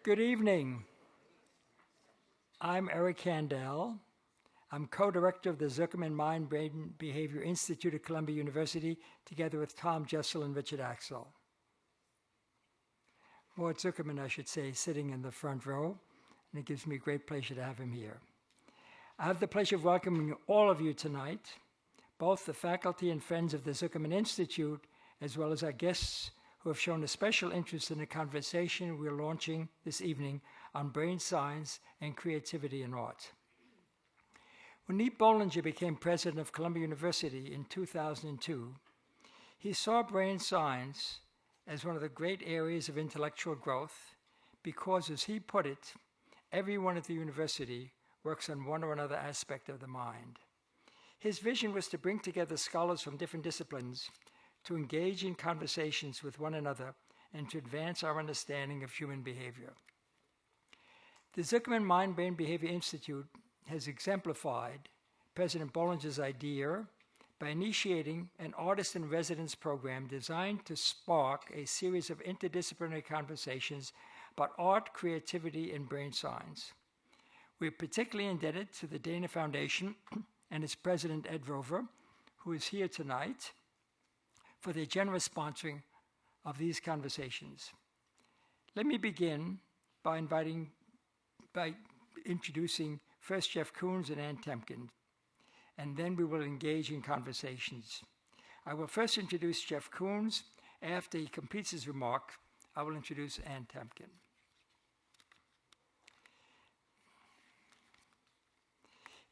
Good evening. I'm Eric Kandel. I'm co-director of the Zuckerman Mind Brain Behavior Institute at Columbia University, together with Tom Jessel and Richard Axel. Mort Zuckerman, I should say, sitting in the front row, and it gives me great pleasure to have him here. I have the pleasure of welcoming all of you tonight, both the faculty and friends of the Zuckerman Institute, as well as our guests who have shown a special interest in the conversation we're launching this evening on brain science and creativity in art. When Neat Bollinger became president of Columbia University in 2002, he saw brain science as one of the great areas of intellectual growth because, as he put it, everyone at the university works on one or another aspect of the mind. His vision was to bring together scholars from different disciplines to engage in conversations with one another and to advance our understanding of human behavior. The Zuckerman Mind Brain Behavior Institute has exemplified President Bollinger's idea by initiating an artist in residence program designed to spark a series of interdisciplinary conversations about art, creativity, and brain science. We're particularly indebted to the Dana Foundation and its president, Ed Rover, who is here tonight, for their generous sponsoring of these conversations. Let me begin by introducing first Jeff Koons and Ann Temkin, and then we will engage in conversations. I will first introduce Jeff Koons. After he completes his remark, I will introduce Ann Temkin.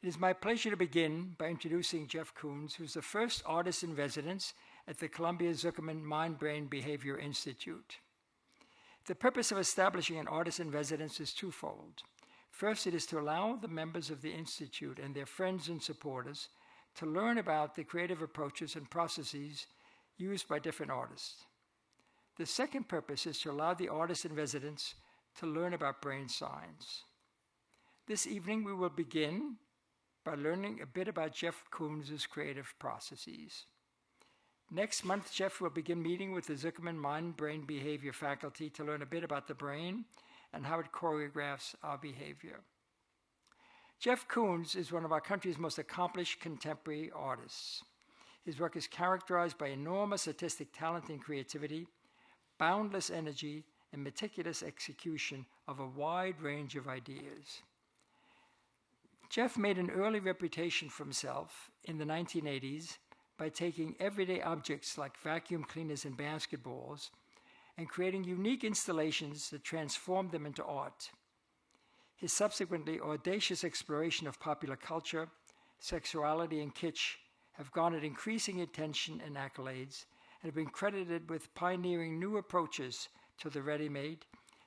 It is my pleasure to begin by introducing Jeff Koons, who is the first artist in residence at the Columbia Zuckerman Mind Brain Behavior Institute. The purpose of establishing an artist in residence is twofold. First, it is to allow the members of the Institute and their friends and supporters to learn about the creative approaches and processes used by different artists. The second purpose is to allow the artist in residence to learn about brain science. This evening, we will begin by learning a bit about Jeff Koons' creative processes. Next month, Jeff will begin meeting with the Zuckerman Mind Brain Behavior faculty to learn a bit about the brain and how it choreographs our behavior. Jeff Koons is one of our country's most accomplished contemporary artists. His work is characterized by enormous artistic talent and creativity, boundless energy, and meticulous execution of a wide range of ideas. Jeff made an early reputation for himself in the 1980s by taking everyday objects like vacuum cleaners and basketballs and creating unique installations that transformed them into art. His subsequently audacious exploration of popular culture, sexuality, and kitsch have garnered increasing attention and accolades and have been credited with pioneering new approaches to the ready-made,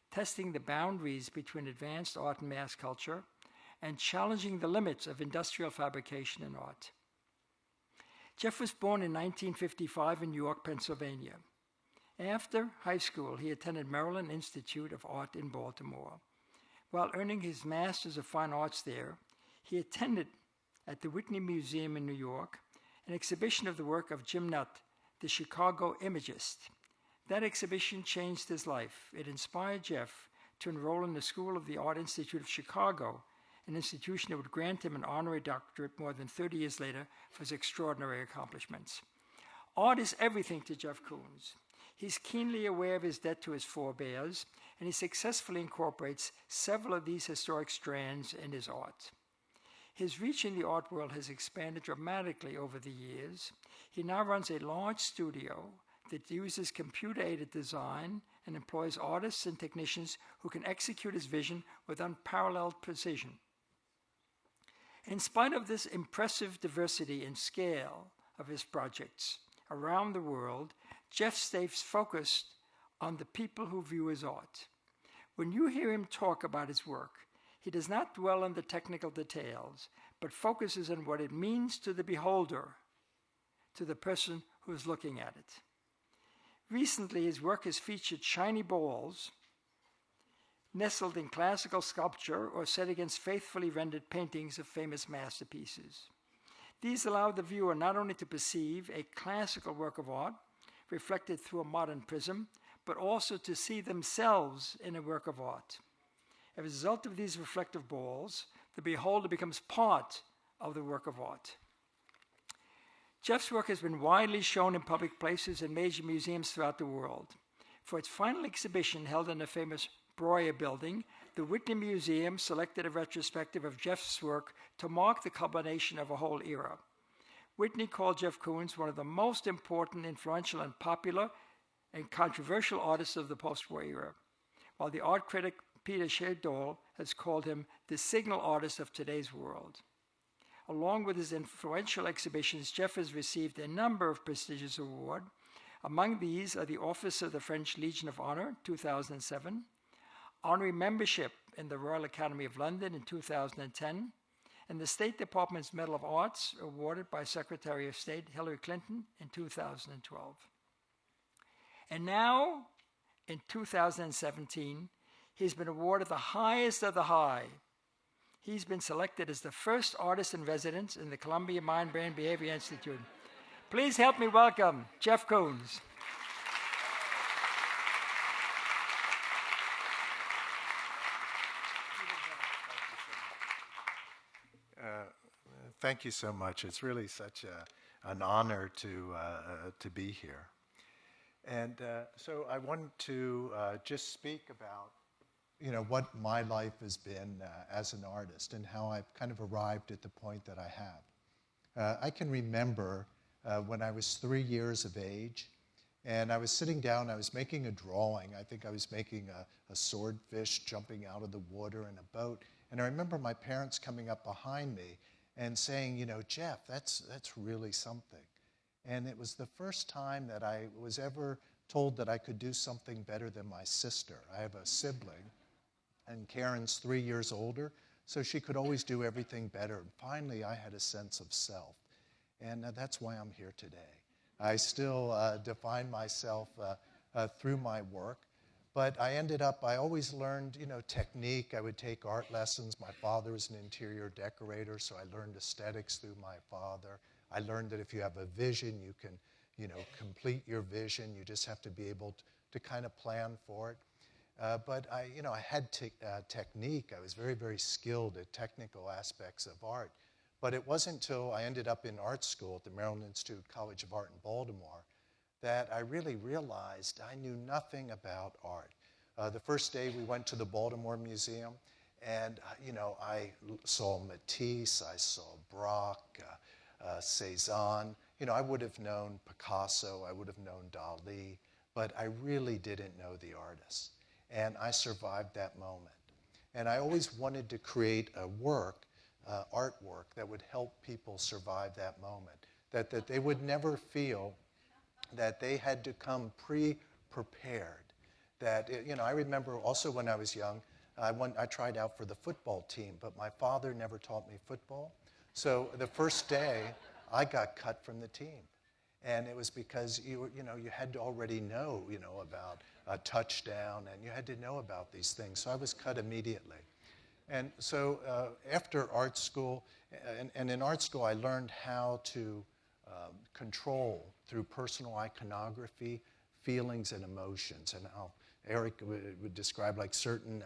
testing the boundaries between advanced art and mass culture, and challenging the limits of industrial fabrication and art. Jeff was born in 1955 in New York, Pennsylvania. After high school, he attended Maryland Institute of Art in Baltimore. While earning his Master's of Fine Arts there, he attended at the Whitney Museum in New York an exhibition of the work of Jim Nutt, the Chicago imagist. That exhibition changed his life. It inspired Jeff to enroll in the School of the Art Institute of Chicago, an institution that would grant him an honorary doctorate more than 30 years later for his extraordinary accomplishments. Art is everything to Jeff Koons. He's keenly aware of his debt to his forebears, and he successfully incorporates several of these historic strands in his art. His reach in the art world has expanded dramatically over the years. He now runs a large studio that uses computer-aided design and employs artists and technicians who can execute his vision with unparalleled precision. In spite of this impressive diversity and scale of his projects around the world, Jeff stays focused on the people who view his art. When you hear him talk about his work, he does not dwell on the technical details, but focuses on what it means to the beholder, to the person who is looking at it. Recently, his work has featured shiny balls nestled in classical sculpture or set against faithfully rendered paintings of famous masterpieces. These allow the viewer not only to perceive a classical work of art reflected through a modern prism, but also to see themselves in a work of art. As a result of these reflective balls, the beholder becomes part of the work of art. Jeff's work has been widely shown in public places and major museums throughout the world. For its final exhibition held in the famous Breuer building, the Whitney Museum selected a retrospective of Jeff's work to mark the culmination of a whole era. Whitney called Jeff Koons one of the most important, influential, and popular and controversial artists of the post-war era, while the art critic Peter Sherdole has called him the signal artist of today's world. Along with his influential exhibitions, Jeff has received a number of prestigious awards. Among these are the Office of the French Legion of Honor, 2007, honorary membership in the Royal Academy of London in 2010, and the State Department's Medal of Arts, awarded by Secretary of State Hillary Clinton in 2012. And now, in 2017, he's been awarded the highest of the high. He's been selected as the first artist in residence in the Columbia Mind Brain Behavior Institute. Please help me welcome Jeff Koons. Thank you so much. It's really such an honor to be here. And so I wanted to just speak about what my life has been as an artist and how I've kind of arrived at the point that I have. I can remember when I was 3 years of age, and I was sitting down, I was making a drawing. I think I was making a swordfish jumping out of the water in a boat. And I remember my parents coming up behind me and saying, Jeff, that's really something. And it was the first time that I was ever told that I could do something better than my sister. I have a sibling, and Karen's 3 years older, so she could always do everything better. And finally, I had a sense of self, and that's why I'm here today. I still define myself through my work, but I always learned, technique. I would take art lessons. My father was an interior decorator, so I learned aesthetics through my father. I learned that if you have a vision, you can, complete your vision. You just have to be able to kind of plan for it. But I had technique. I was very, very skilled at technical aspects of art. But it wasn't until I ended up in art school at the Maryland Institute College of Art in Baltimore that I really realized I knew nothing about art. The first day we went to the Baltimore Museum, and I saw Matisse, I saw Braque, Cézanne. I would have known Picasso, I would have known Dali, but I really didn't know the artists. And I survived that moment. And I always wanted to create a work, artwork, that would help people survive that moment, that they would never feel that they had to come pre-prepared. That, I remember also when I was young, I tried out for the football team, but my father never taught me football. So the first day, I got cut from the team. And it was because you had to already know, about a touchdown, and you had to know about these things. So I was cut immediately. And so after art school, and in art school, I learned how to control through personal iconography feelings and emotions. And Eric would describe like certain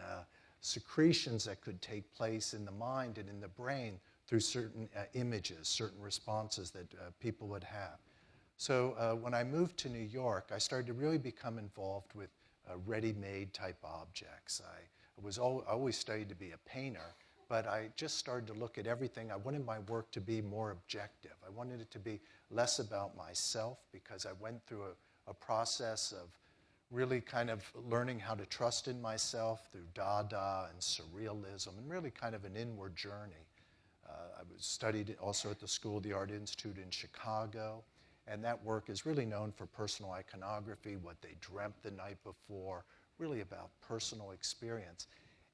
secretions that could take place in the mind and in the brain through certain images, certain responses that people would have. So when I moved to New York, I started to really become involved with ready-made type objects. I always studied to be a painter, but I just started to look at everything. I wanted my work to be more objective. I wanted it to be less about myself, because I went through a process of really kind of learning how to trust in myself through Dada and Surrealism, and really kind of an inward journey. I studied also at the School of the Art Institute in Chicago, and that work is really known for personal iconography, what they dreamt the night before, really about personal experience.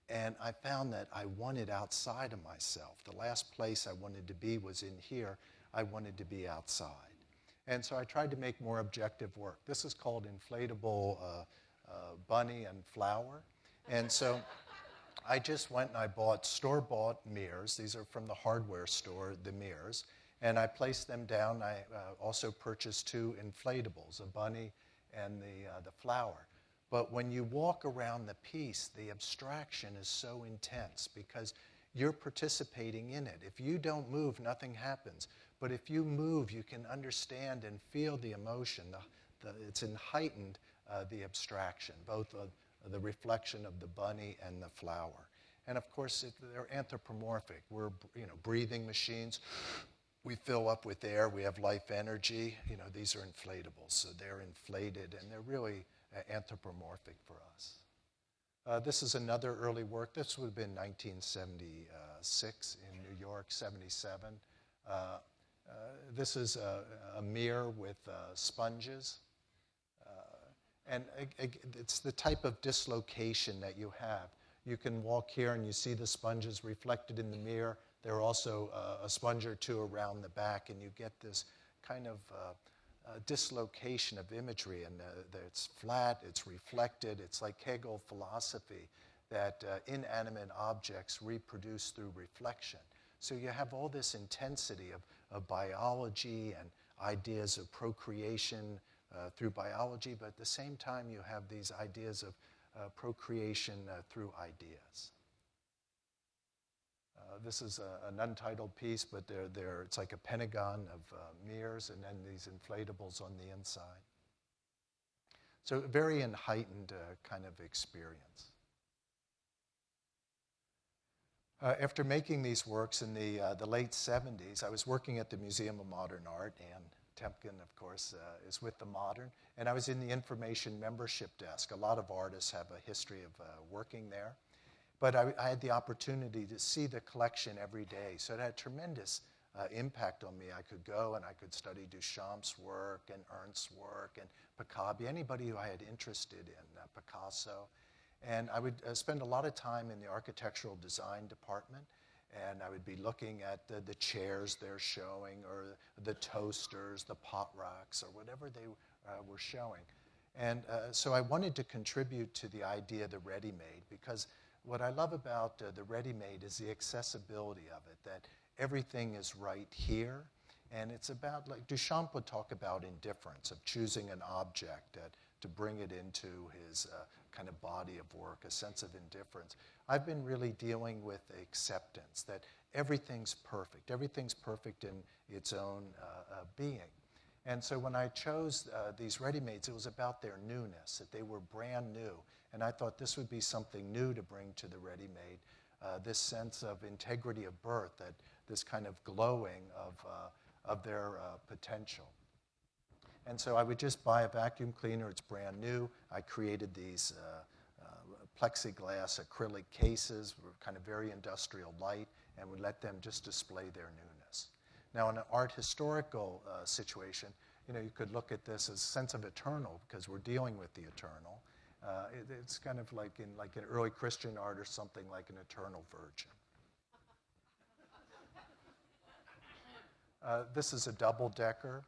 And I found that I wanted outside of myself. The last place I wanted to be was in here. I wanted to be outside. And so I tried to make more objective work. This is called inflatable bunny and flower. And so I just went and I bought store-bought mirrors. These are from the hardware store, the mirrors. And I placed them down. I also purchased 2 inflatables, a bunny and the flower. But when you walk around the piece, the abstraction is so intense because you're participating in it. If you don't move, nothing happens. But if you move, you can understand and feel the emotion. It's heightened the abstraction, both the reflection of the bunny and the flower. And of course, they're anthropomorphic. We're breathing machines. We fill up with air. We have life energy. These are inflatables, so they're inflated, and they're really anthropomorphic for us. This is another early work. This would have been 1976 in New York, 77. This is a mirror with sponges. And it's the type of dislocation that you have. You can walk here and you see the sponges reflected in the mirror. There are also a sponge or two around the back, and you get this kind of dislocation of imagery. And it's flat, it's reflected. It's like Hegel philosophy that inanimate objects reproduce through reflection. So you have all this intensity of biology and ideas of procreation through biology, but at the same time you have these ideas of procreation through ideas. This is an untitled piece, but it's like a pentagon of mirrors and then these inflatables on the inside. So a very heightened kind of experience. After making these works in the late 70s, I was working at the Museum of Modern Art, and Temkin, of course, is with the Modern, and I was in the information membership desk. A lot of artists have a history of working there, but I had the opportunity to see the collection every day, so it had tremendous impact on me. I could go and I could study Duchamp's work and Ernst's work and Picabia, anybody who I had interested in, Picasso, and I would spend a lot of time in the architectural design department. And I would be looking at the chairs they're showing, or the toasters, the pot rocks, or whatever they were showing. And so I wanted to contribute to the idea of the ready-made, because what I love about the ready-made is the accessibility of it, that everything is right here. And it's about, like Duchamp would talk about indifference, of choosing an object to bring it into his kind of body of work, a sense of indifference. I've been really dealing with acceptance, that everything's perfect. Everything's perfect in its own being. And so when I chose these ready-mades, it was about their newness, that they were brand new. And I thought this would be something new to bring to the ready-made, this sense of integrity of birth, that this kind of glowing of their potential. And so I would just buy a vacuum cleaner. It's brand new. I created these plexiglass acrylic cases, were kind of very industrial light, and would let them just display their newness. Now, in an art historical situation, you could look at this as a sense of eternal, because we're dealing with the eternal. It's kind of like in early Christian art or something, like an eternal virgin. This is a double-decker.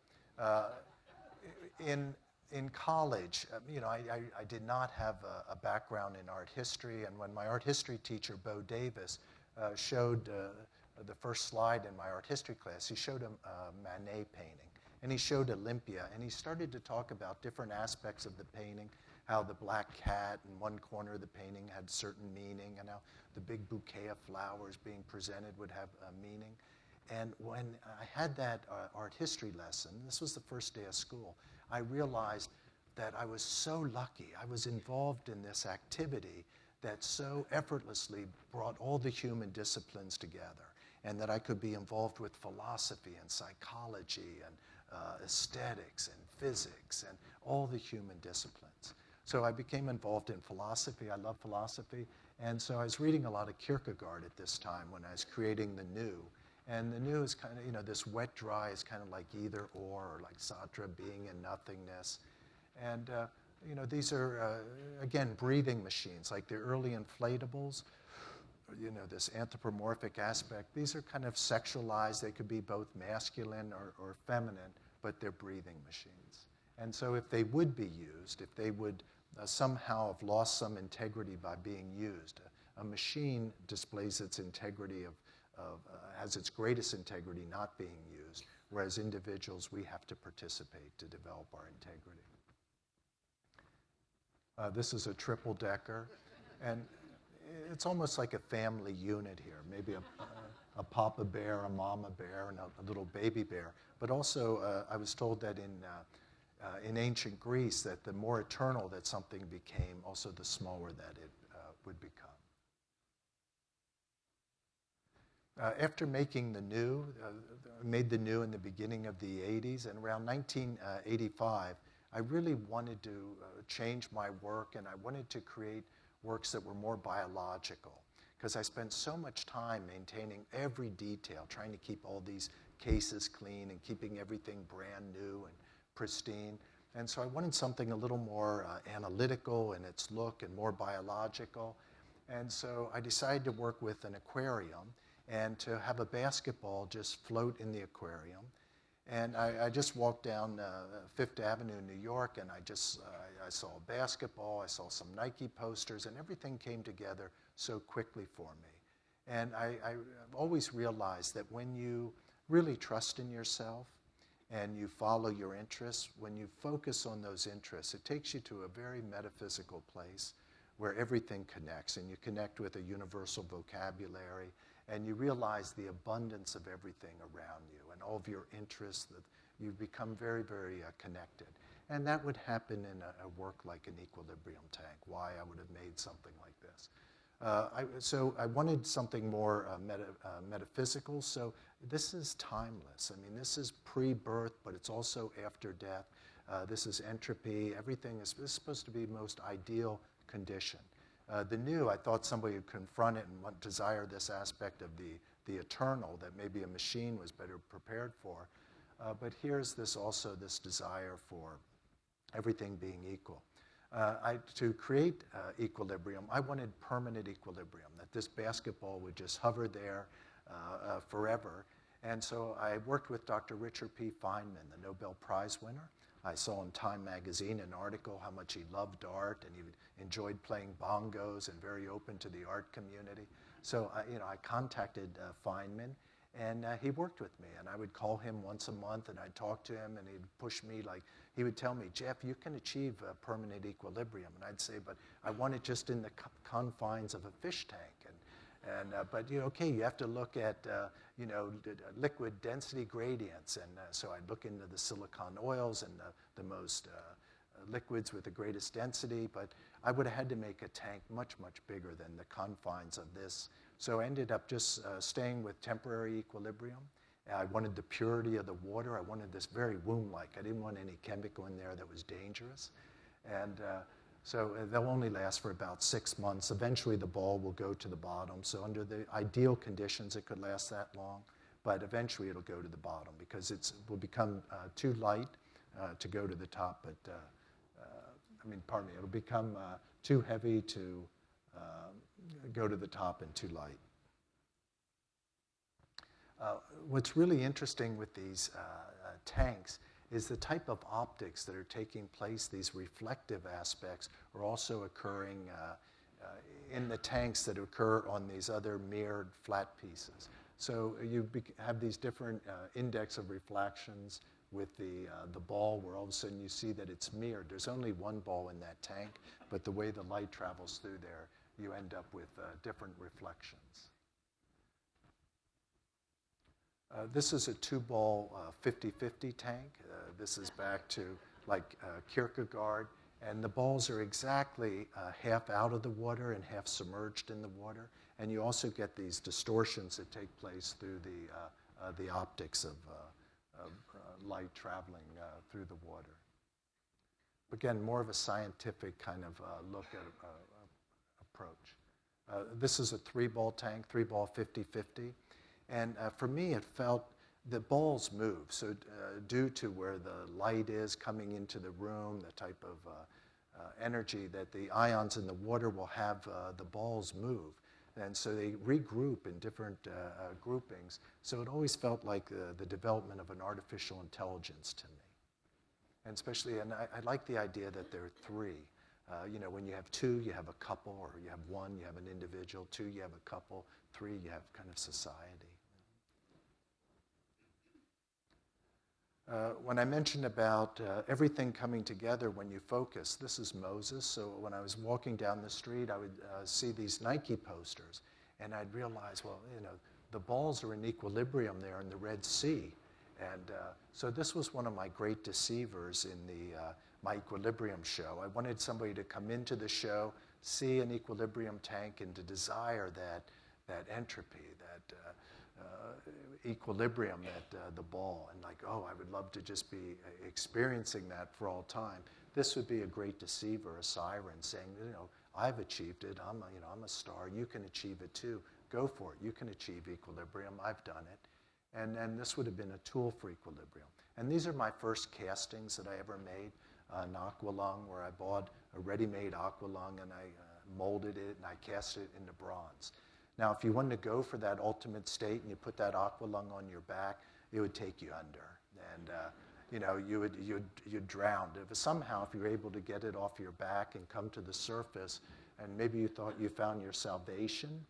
In college, I did not have a background in art history, and when my art history teacher, Bo Davis, showed the first slide in my art history class, he showed a Manet painting, and he showed Olympia, and he started to talk about different aspects of the painting, how the black cat in one corner of the painting had certain meaning, and how the big bouquet of flowers being presented would have a meaning. And when I had that art history lesson, this was the first day of school, I realized that I was so lucky. I was involved in this activity that so effortlessly brought all the human disciplines together, and that I could be involved with philosophy and psychology and aesthetics and physics and all the human disciplines. So I became involved in philosophy. I love philosophy. And so I was reading a lot of Kierkegaard at this time when I was creating the New. And the New is kind of, this wet dry is kind of like either or like Sartre, being and nothingness. And, these are, again, breathing machines, like the early inflatables, this anthropomorphic aspect. These are kind of sexualized. They could be both masculine or feminine, but they're breathing machines. And so if they would be used, if they would somehow have lost some integrity by being used, a machine displays its integrity has its greatest integrity not being used, whereas individuals, we have to participate to develop our integrity. This is a triple decker, and it's almost like a family unit here. Maybe a papa bear, a mama bear, and a little baby bear. But also, I was told that in ancient Greece, that the more eternal that something became, also the smaller that it would become. After making the new, made the new in the beginning of the 80s, and around 1985, I really wanted to change my work, and I wanted to create works that were more biological, because I spent so much time maintaining every detail, trying to keep all these cases clean and keeping everything brand new and pristine. And so I wanted something a little more analytical in its look and more biological. And so I decided to work with an aquarium and to have a basketball just float in the aquarium. And I just walked down Fifth Avenue in New York, and I saw a basketball, I saw some Nike posters, and everything came together so quickly for me. And I've always realized that when you really trust in yourself and you follow your interests, when you focus on those interests, it takes you to a very metaphysical place where everything connects, and you connect with a universal vocabulary, and you realize the abundance of everything around you and all of your interests, that you become very, very connected. And that would happen in a work like an equilibrium tank, why I would have made something like this. So I wanted something more metaphysical, so this is timeless. I mean, this is pre-birth, but it's also after death. This is entropy. Everything is supposed to be the most ideal condition. The new, I thought somebody would confront it and desire this aspect of the eternal that maybe a machine was better prepared for. But here's this desire for everything being equal. To create equilibrium, I wanted permanent equilibrium, that this basketball would just hover there forever. And so I worked with Dr. Richard P. Feynman, the Nobel Prize winner. I saw in Time magazine an article how much he loved art, and he enjoyed playing bongos and very open to the art community. So I contacted Feynman, and he worked with me. And I would call him once a month, and I'd talk to him, and he'd push me he would tell me, Jeff, you can achieve permanent equilibrium. And I'd say, but I want it just in the confines of a fish tank. But okay, you have to look at liquid density gradients, and so I'd look into the silicon oils and the most liquids with the greatest density. But I would have had to make a tank much, much bigger than the confines of this. So I ended up just staying with temporary equilibrium. I wanted the purity of the water. I wanted this very womb-like. I didn't want any chemical in there that was dangerous, and so they'll only last for about 6 months. Eventually, the ball will go to the bottom. So under the ideal conditions, it could last that long. But eventually, it'll go to the bottom because it will become too light to go to the top. But pardon me, it'll become too heavy to go to the top and too light. What's really interesting with these tanks is the type of optics that are taking place. These reflective aspects are also occurring in the tanks that occur on these other mirrored flat pieces. So you have these different index of reflections with the ball, where all of a sudden you see that it's mirrored. There's only one ball in that tank, but the way the light travels through there, you end up with different reflections. This is a 2-ball 50-50 tank. This is back to Kierkegaard. And the balls are exactly half out of the water and half submerged in the water. And you also get these distortions that take place through the optics of light traveling through the water. Again, more of a scientific kind of look at approach. This is a 3-ball tank, 3-ball 50-50. And for me, it felt the balls move. So due to where the light is coming into the room, the type of energy that the ions in the water will have the balls move. And so they regroup in different groupings. So it always felt like the development of an artificial intelligence to me. And especially, and I like the idea that there are 3. When you have 2, you have a couple, or you have 1, you have an individual, 2, you have a couple, 3, you have kind of society. when I mentioned about everything coming together when you focus, this is Moses. So when I was walking down the street, I would see these Nike posters, and I'd realize, well, the balls are in equilibrium there in the Red Sea. And so this was one of my great deceivers in my equilibrium show. I wanted somebody to come into the show, see an equilibrium tank, and to desire that entropy, that equilibrium at the ball, and like, oh, I would love to just be experiencing that for all time. This would be a great deceiver, a siren, saying, I've achieved it. I'm a star. You can achieve it too. Go for it. You can achieve equilibrium. I've done it. And this would have been a tool for equilibrium. And these are my first castings that I ever made, an aqualung, where I bought a ready-made aqualung and I molded it and I cast it into bronze. Now, if you wanted to go for that ultimate state and you put that aqualung on your back, it would take you under, and you'd drown. Somehow, if you were able to get it off your back and come to the surface, and maybe you thought you found your salvation,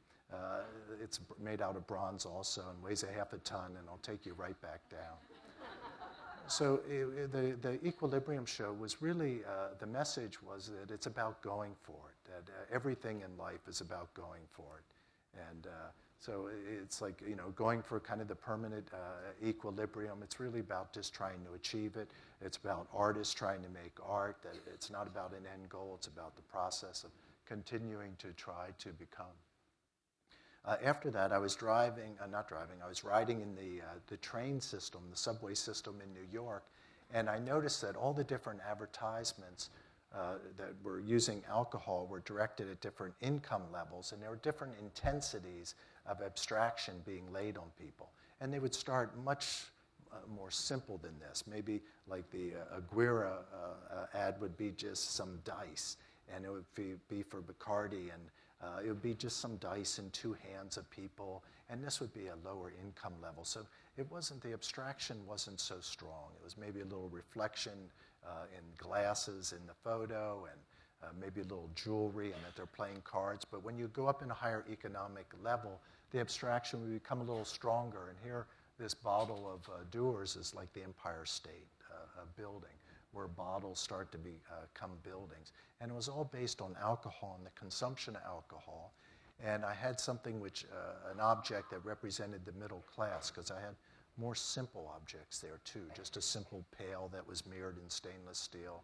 it's made out of bronze also and weighs a half a ton, and it'll take you right back down. So the equilibrium show was really, the message was that it's about going for it, that everything in life is about going for it. And so it's like, going for kind of the permanent equilibrium. It's really about just trying to achieve it. It's about artists trying to make art. That it's not about an end goal. It's about the process of continuing to try to become. After that, I was I was riding in the train system, the subway system in New York, and I noticed that all the different advertisements that were using alcohol were directed at different income levels, and there were different intensities of abstraction being laid on people. And they would start much more simple than this. Maybe like the Aguirre ad would be just some dice, and it would be for Bacardi, and it would be just some dice in two hands of people, and this would be a lower income level. So it wasn't, the abstraction wasn't so strong. It was maybe a little reflection in glasses in the photo, and maybe a little jewelry, and that they're playing cards. But when you go up in a higher economic level, the abstraction would become a little stronger. And here, this bottle of Dewar's is like the Empire State building, where bottles start to become buildings. And it was all based on alcohol and the consumption of alcohol. And I had something which, an object that represented the middle class, because I had more simple objects there too, just a simple pail that was mirrored in stainless steel,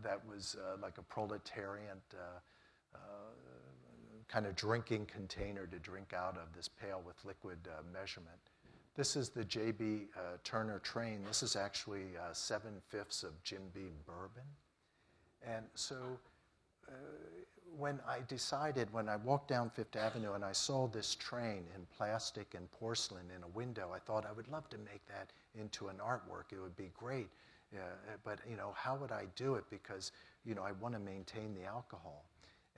that was like a proletariat kind of drinking container to drink out of, this pail with liquid measurement. This is the J.B. Turner train. This is actually 7/5 of Jim Beam bourbon. And so when I walked down Fifth Avenue and I saw this train in plastic and porcelain in a window, I thought I would love to make that into an artwork. It would be great. But how would I do it? Because I want to maintain the alcohol.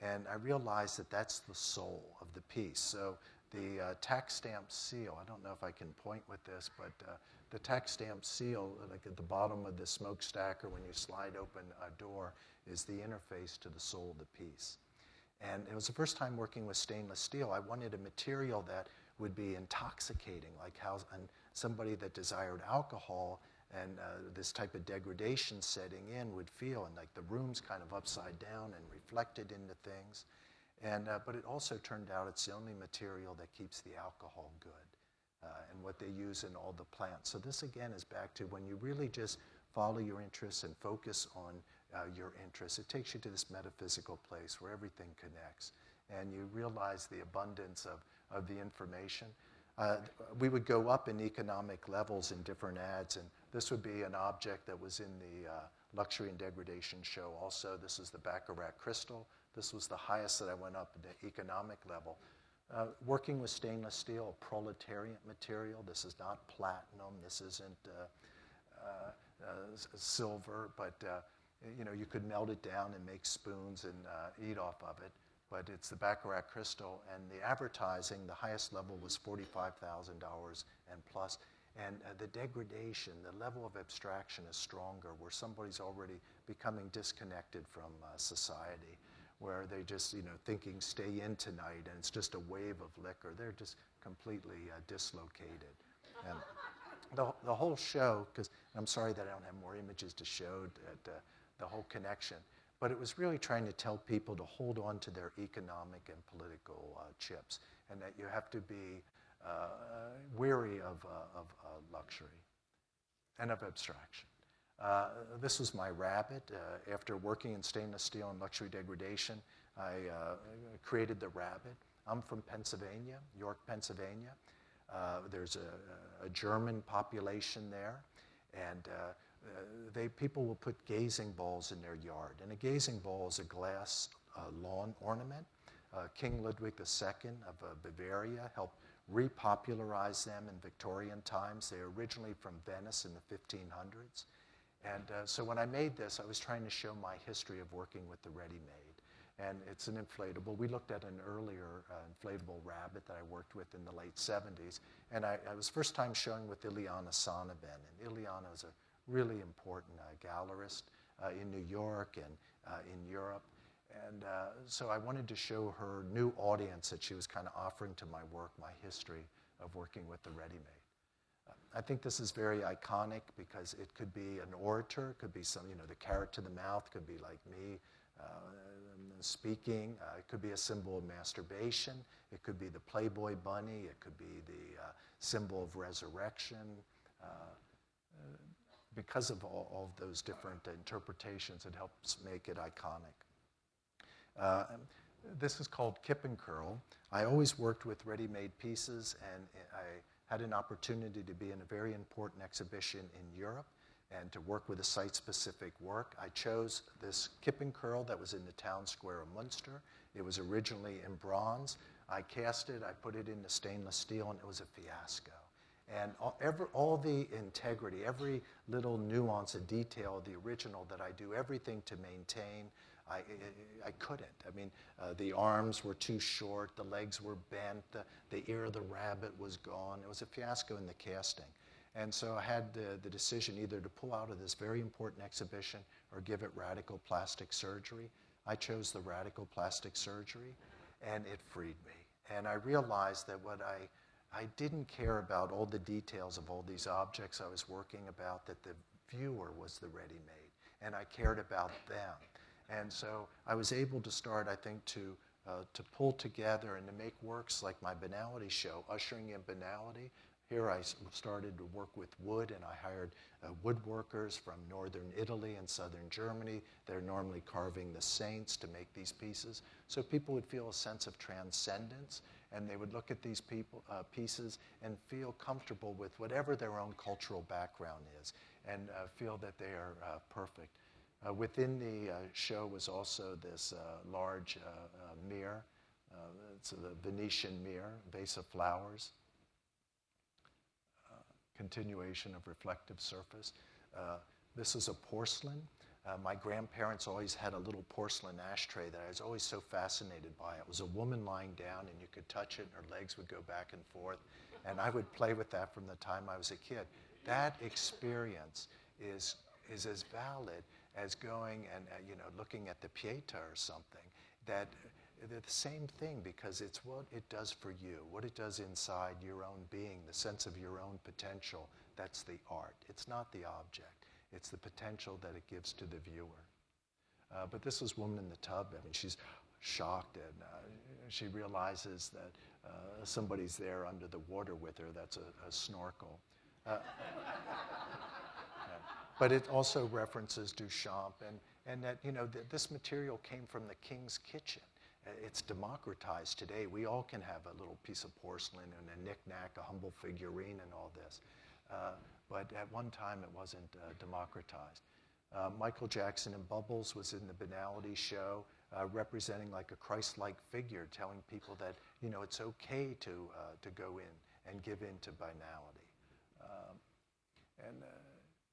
And I realized that that's the soul of the piece. So the tax stamp seal, I don't know if I can point with this, but the tax stamp seal, like at the bottom of the smokestack, or when you slide open a door, is the interface to the soul of the piece. And it was the first time working with stainless steel. I wanted a material that would be intoxicating, like how somebody that desired alcohol and this type of degradation setting in would feel, and like the room's kind of upside down and reflected into things. And but it also turned out it's the only material that keeps the alcohol good, and what they use in all the plants. So this again is back to when you really just follow your interests and focus on your interests, it takes you to this metaphysical place where everything connects, and you realize the abundance of the information. We would go up in economic levels in different ads, and this would be an object that was in the Luxury and Degradation show also. This is the Baccarat crystal. This was the highest that I went up in the economic level. Working with stainless steel, a proletariat material. This is not platinum. This isn't silver, but you could melt it down and make spoons and eat off of it. But it's the Baccarat crystal, and the advertising, the highest level was $45,000 and plus. And the degradation, the level of abstraction is stronger, where somebody's already becoming disconnected from society, where they just, thinking stay in tonight, and it's just a wave of liquor. They're just completely dislocated. And the whole show, because I'm sorry that I don't have more images to show the whole connection, but it was really trying to tell people to hold on to their economic and political chips, and that you have to be weary of luxury and of abstraction. This was my rabbit. After working in stainless steel and luxury degradation, I created the rabbit. I'm from Pennsylvania, York, Pennsylvania. There's a German population there, and people will put gazing balls in their yard. And a gazing ball is a glass lawn ornament. King Ludwig II of Bavaria helped repopularize them in Victorian times. They were originally from Venice in the 1500s. And so when I made this, I was trying to show my history of working with the ready-made. And it's an inflatable. We looked at an earlier inflatable rabbit that I worked with in the late 70s. And I was first time showing with Ileana Sonnabend. And Ileana is a really important gallerist in New York and in Europe. And so I wanted to show her new audience that she was kind of offering to my work, my history of working with the ready-made. I think this is very iconic because it could be an orator, it could be some, the carrot to the mouth, could be like me speaking, it could be a symbol of masturbation, it could be the Playboy bunny, it could be the symbol of resurrection. Because of all of those different interpretations, it helps make it iconic. This is called Kip and Curl. I always worked with ready-made pieces, and I had an opportunity to be in a very important exhibition in Europe and to work with a site-specific work. I chose this Kip and Curl that was in the town square of Munster. It was originally in bronze. I cast it, I put it into stainless steel, and it was a fiasco. And all the integrity, every little nuance and detail of the original that I do, everything to maintain, I couldn't. I mean, the arms were too short, the legs were bent, the ear of the rabbit was gone. It was a fiasco in the casting. And so I had the decision either to pull out of this very important exhibition or give it radical plastic surgery. I chose the radical plastic surgery, and it freed me. And I realized that what I didn't care about all the details of all these objects I was working about, that the viewer was the ready-made, and I cared about them. And so I was able to start, I think, to pull together and to make works like my Banality show, ushering in Banality. Here I started to work with wood, and I hired woodworkers from northern Italy and southern Germany. They're normally carving the saints to make these pieces. So people would feel a sense of transcendence, and they would look at these pieces and feel comfortable with whatever their own cultural background is, and feel that they are perfect. Within the show was also this large mirror. It's the Venetian mirror, vase of flowers. Continuation of reflective surface. This is a porcelain. My grandparents always had a little porcelain ashtray that I was always so fascinated by. It was a woman lying down, and you could touch it, and her legs would go back and forth. And I would play with that from the time I was a kid. That experience is as valid as going and looking at the Pieta or something. That they're the same thing, because it's what it does for you, what it does inside your own being, the sense of your own potential. That's the art. It's not the object. It's the potential that it gives to the viewer. But this is Woman in the Tub. I mean, she's shocked, and she realizes that somebody's there under the water with her. That's a snorkel. But it also references Duchamp, and that this material came from the king's kitchen. It's democratized today. We all can have a little piece of porcelain and a knick-knack, a humble figurine, and all this. But at one time, it wasn't democratized. Michael Jackson in Bubbles was in the Banality show, representing like a Christ-like figure, telling people that it's okay to go in and give in to banality.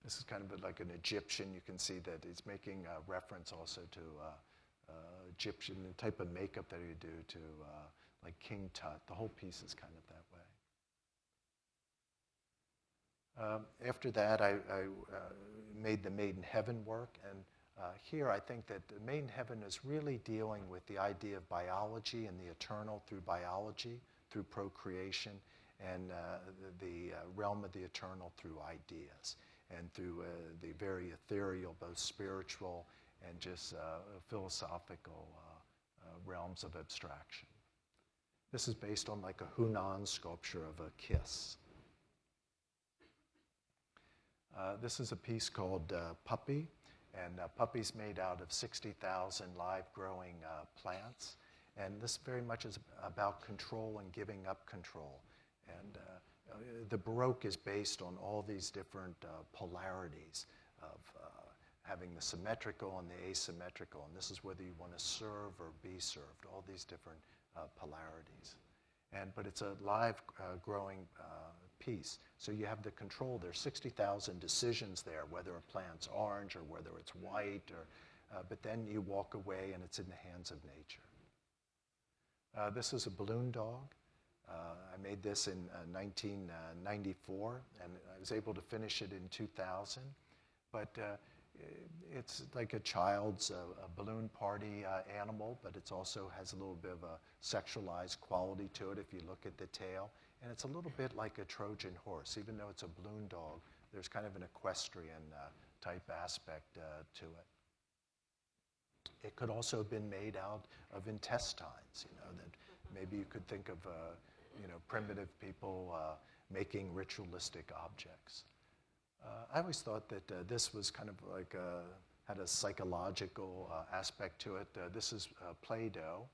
This is kind of like an Egyptian. You can see that it's making a reference also to Egyptian, the type of makeup that you do to like King Tut. The whole piece is kind of that way. After that, I made the Made in Heaven work, and here I think that the Made in Heaven is really dealing with the idea of biology and the eternal through biology, through procreation, and the realm of the eternal through ideas and through the very ethereal, both spiritual and just philosophical realms of abstraction. This is based on like a Hunan sculpture of a kiss. This is a piece called Puppy, and Puppy's made out of 60,000 live growing plants. And this very much is about control and giving up control. And the Baroque is based on all these different polarities of having the symmetrical and the asymmetrical. And this is whether you want to serve or be served, all these different polarities. But it's a live growing piece. So you have the control. There's 60,000 decisions there, whether a plant's orange or whether it's white. But then you walk away and it's in the hands of nature. This is a balloon dog. I made this in 1994, and I was able to finish it in 2000. But it's like a child's a balloon party animal, but it also has a little bit of a sexualized quality to it if you look at the tail. And it's a little bit like a Trojan horse. Even though it's a balloon dog, there's kind of an equestrian type aspect to it. It could also have been made out of intestines, that maybe you could think of, primitive people making ritualistic objects. I always thought that this was kind of like had a psychological aspect to it. This is Play-Doh,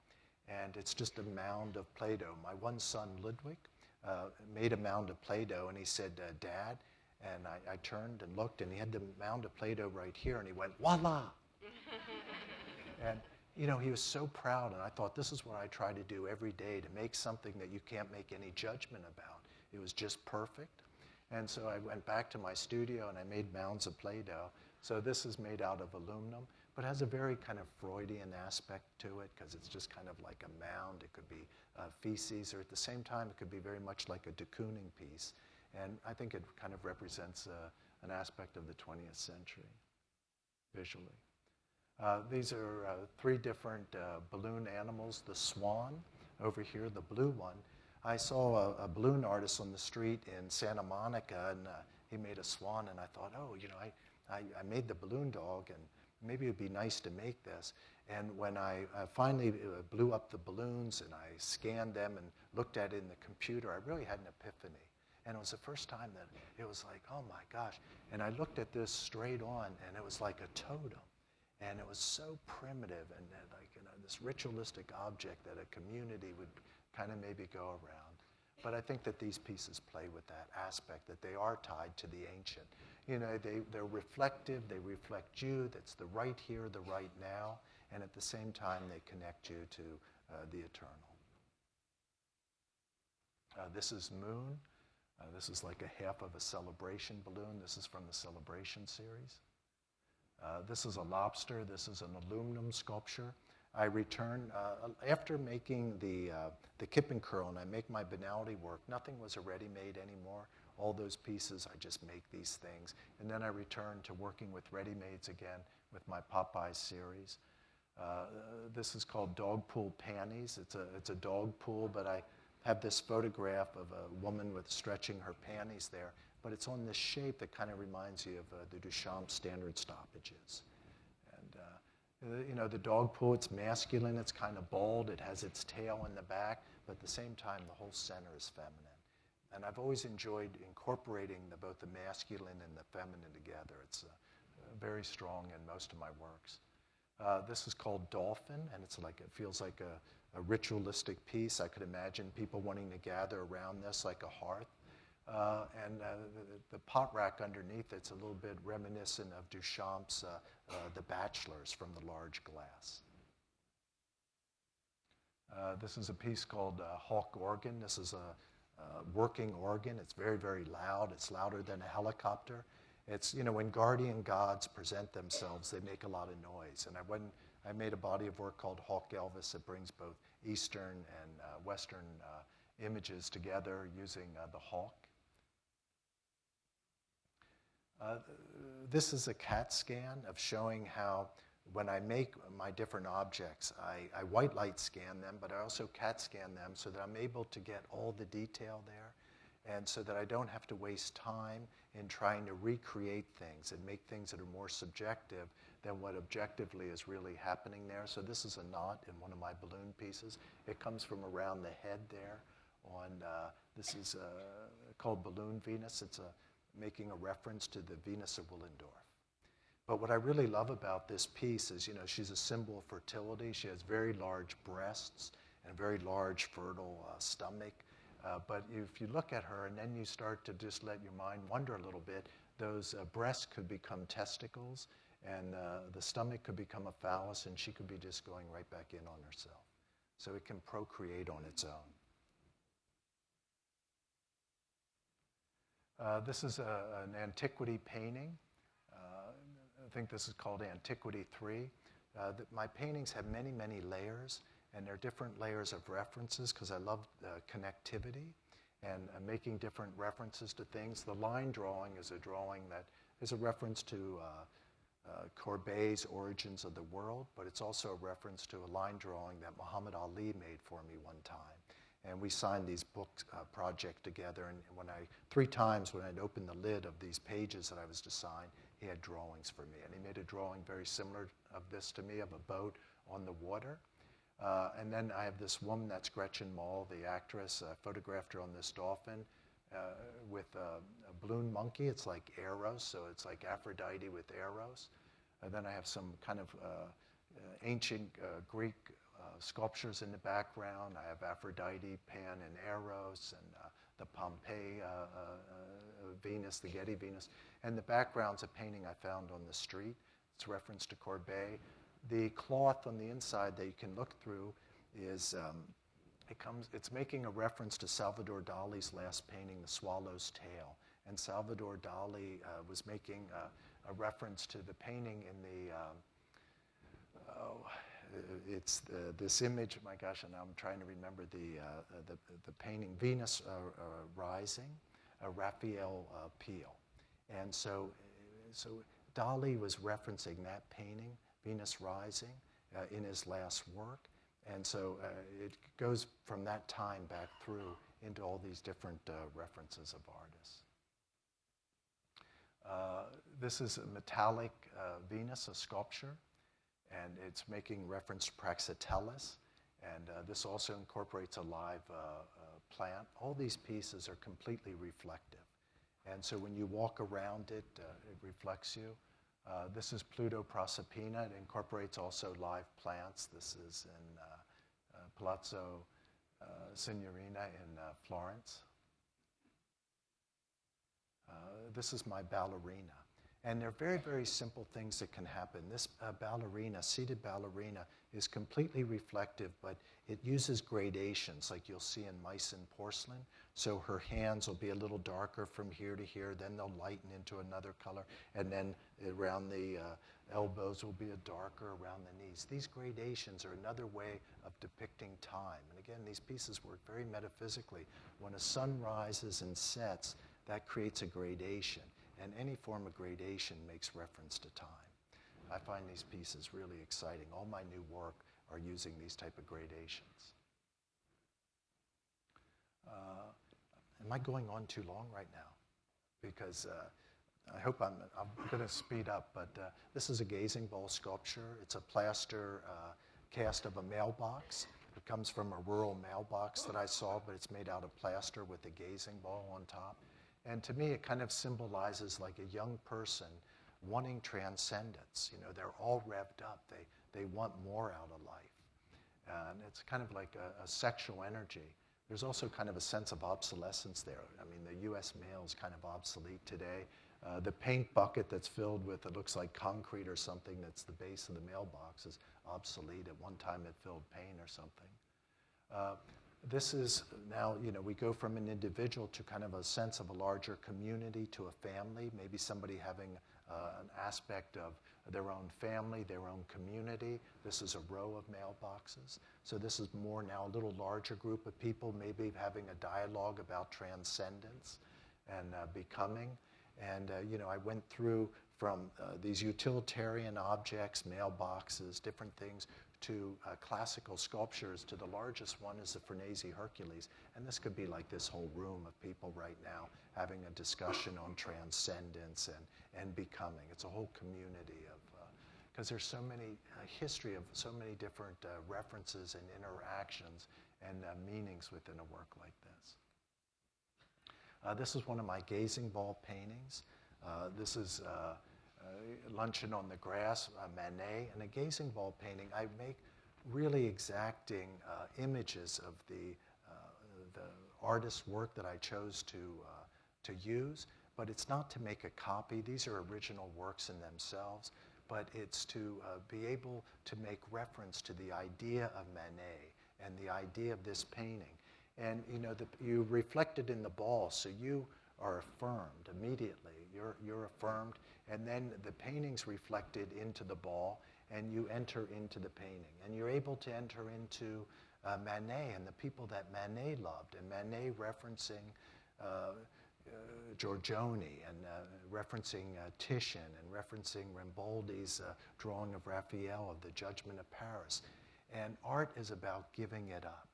and it's just a mound of Play-Doh. My one son, Ludwig, made a mound of Play-Doh, and he said, Dad, and I turned and looked, and he had the mound of Play-Doh right here, and he went, voila! And, he was so proud, and I thought, this is what I try to do every day, to make something that you can't make any judgment about. It was just perfect. And so I went back to my studio, and I made mounds of Play-Doh. So this is made out of aluminum, but has a very kind of Freudian aspect to it, because it's just kind of like a mound. It could be feces, or at the same time, it could be very much like a de Kooning piece. And I think it kind of represents an aspect of the 20th century, visually. These are three different balloon animals. The swan, over here, the blue one. I saw a balloon artist on the street in Santa Monica, and he made a swan, and I thought, I made the balloon dog, and maybe it'd be nice to make this. And when I finally blew up the balloons and I scanned them and looked at it in the computer, I really had an epiphany. And it was the first time that it was like, oh my gosh. And I looked at this straight on, and it was like a totem. And it was so primitive and like this ritualistic object that a community would kind of maybe go around. But I think that these pieces play with that aspect, that they are tied to the ancient. They're reflective, they reflect you, that's the right here, the right now, and at the same time they connect you to the eternal. This is Moon. This is like a half of a Celebration balloon. This is from the Celebration series. This is a lobster. This is an aluminum sculpture. I return, after making the kip and curl, and I make my Banality work, nothing was a ready-made anymore. All those pieces, I just make these things. And then I return to working with ready-mades again with my Popeye series. This is called Dog Pool Panties. It's a dog pool, but I have this photograph of a woman with stretching her panties there. But it's on this shape that kind of reminds you of the Duchamp standard stoppages. And the dog pool, it's masculine, it's kind of bold, it has its tail in the back, but at the same time, the whole center is feminine. And I've always enjoyed incorporating both the masculine and the feminine together. It's very strong in most of my works. This is called Dolphin, and it feels like a ritualistic piece. I could imagine people wanting to gather around this like a hearth. And the pot rack underneath it's a little bit reminiscent of Duchamp's The Bachelors from the large glass. This is a piece called Hawk Organ. This is a working organ. It's very, very loud. It's louder than a helicopter. It's, when guardian gods present themselves, they make a lot of noise. And I made a body of work called Hawk Elvis that brings both Eastern and Western images together using the hawk. This is a CAT scan of showing how when I make my different objects, I white light scan them, but I also CAT scan them so that I'm able to get all the detail there. and so that I don't have to waste time in trying to recreate things and make things that are more subjective than what objectively is really happening there. So this is a knot in one of my balloon pieces. It comes from around the head there. This is called Balloon Venus. It's making a reference to the Venus of Willendorf. But what I really love about this piece is, she's a symbol of fertility. She has very large breasts and a very large fertile stomach. But if you look at her and then you start to just let your mind wander a little bit, those breasts could become testicles, and the stomach could become a phallus, and she could be just going right back in on herself. So it can procreate on its own. This is an antiquity painting. I think this is called Antiquity 3. My paintings have many, many layers, and there are different layers of references because I love connectivity and making different references to things. The line drawing is a drawing that is a reference to Courbet's Origins of the World, but it's also a reference to a line drawing that Muhammad Ali made for me one time. And we signed these books project together, and 3 times when I'd opened the lid of these pages that I was to sign, he had drawings for me. And he made a drawing very similar of this to me, of a boat on the water. And then I have this woman, that's Gretchen Mol, the actress. I photographed her on this dolphin with a balloon monkey. It's like Eros, so it's like Aphrodite with Eros. And then I have some kind of ancient Greek sculptures in the background. I have Aphrodite, Pan, and Eros, and the Pompeii Venus, the Getty Venus. And the background's a painting I found on the street. It's a reference to Courbet. The cloth on the inside that you can look through is, it's making a reference to Salvador Dali's last painting, The Swallow's Tail. And Salvador Dali was making a reference to the painting in the, it's this image, my gosh, and I'm trying to remember the painting, Venus Rising, Raphael Peale. And so Dali was referencing that painting, Venus Rising, in his last work. And so it goes from that time back through into all these different references of artists. This is a metallic Venus, a sculpture, and it's making reference to Praxiteles. And this also incorporates a live plant. All these pieces are completely reflective. And so when you walk around it, it reflects you. This is Pluto Proserpina. It incorporates also live plants. This is in Palazzo Signorina in Florence. This is my ballerina. And there are very, very simple things that can happen. This ballerina, seated ballerina, is completely reflective, but it uses gradations like you'll see in Meissen porcelain. So her hands will be a little darker from here to here, then they'll lighten into another color, and then around the elbows will be a darker around the knees. These gradations are another way of depicting time. And again, these pieces work very metaphysically. When a sun rises and sets, that creates a gradation. And any form of gradation makes reference to time. I find these pieces really exciting. All my new work are using these type of gradations. Am I going on too long right now? Because I hope I'm going to speed up, but this is a gazing ball sculpture. It's a plaster cast of a mailbox. It comes from a rural mailbox that I saw, but it's made out of plaster with a gazing ball on top. And to me, it kind of symbolizes like a young person wanting transcendence. You know, they're all revved up. They want more out of life. And it's kind of like a sexual energy. There's also kind of a sense of obsolescence there. I mean, the U.S. mail is kind of obsolete today. The paint bucket that's filled with, it looks like concrete or something, that's the base of the mailbox, is obsolete. At one time, it filled paint or something. This is now, you know, we go from an individual to kind of a sense of a larger community, to a family, maybe somebody having an aspect of their own family, their own community. This is a row of mailboxes. So this is more now a little larger group of people, maybe having a dialogue about transcendence and becoming. And, you know, I went through from these utilitarian objects, mailboxes, different things, to classical sculptures, to the largest one is the Farnese Hercules. And this could be like this whole room of people right now having a discussion on transcendence and becoming. It's a whole community of, because there's so many, history of so many different references and interactions and meanings within a work like this. This is one of my gazing ball paintings. This is Luncheon on the Grass, Manet. And a gazing ball painting, I make really exacting images of the artist's work that I chose to use, but it's not to make a copy. These are original works in themselves, but it's to be able to make reference to the idea of Manet and the idea of this painting. And you know, you reflect it in the ball, so you are affirmed immediately. You're affirmed, and then the painting's reflected into the ball, and you enter into the painting. And you're able to enter into Manet and the people that Manet loved, and Manet referencing Giorgione, and referencing Titian, and referencing Ramboldi's drawing of Raphael of the Judgment of Paris. And art is about giving it up.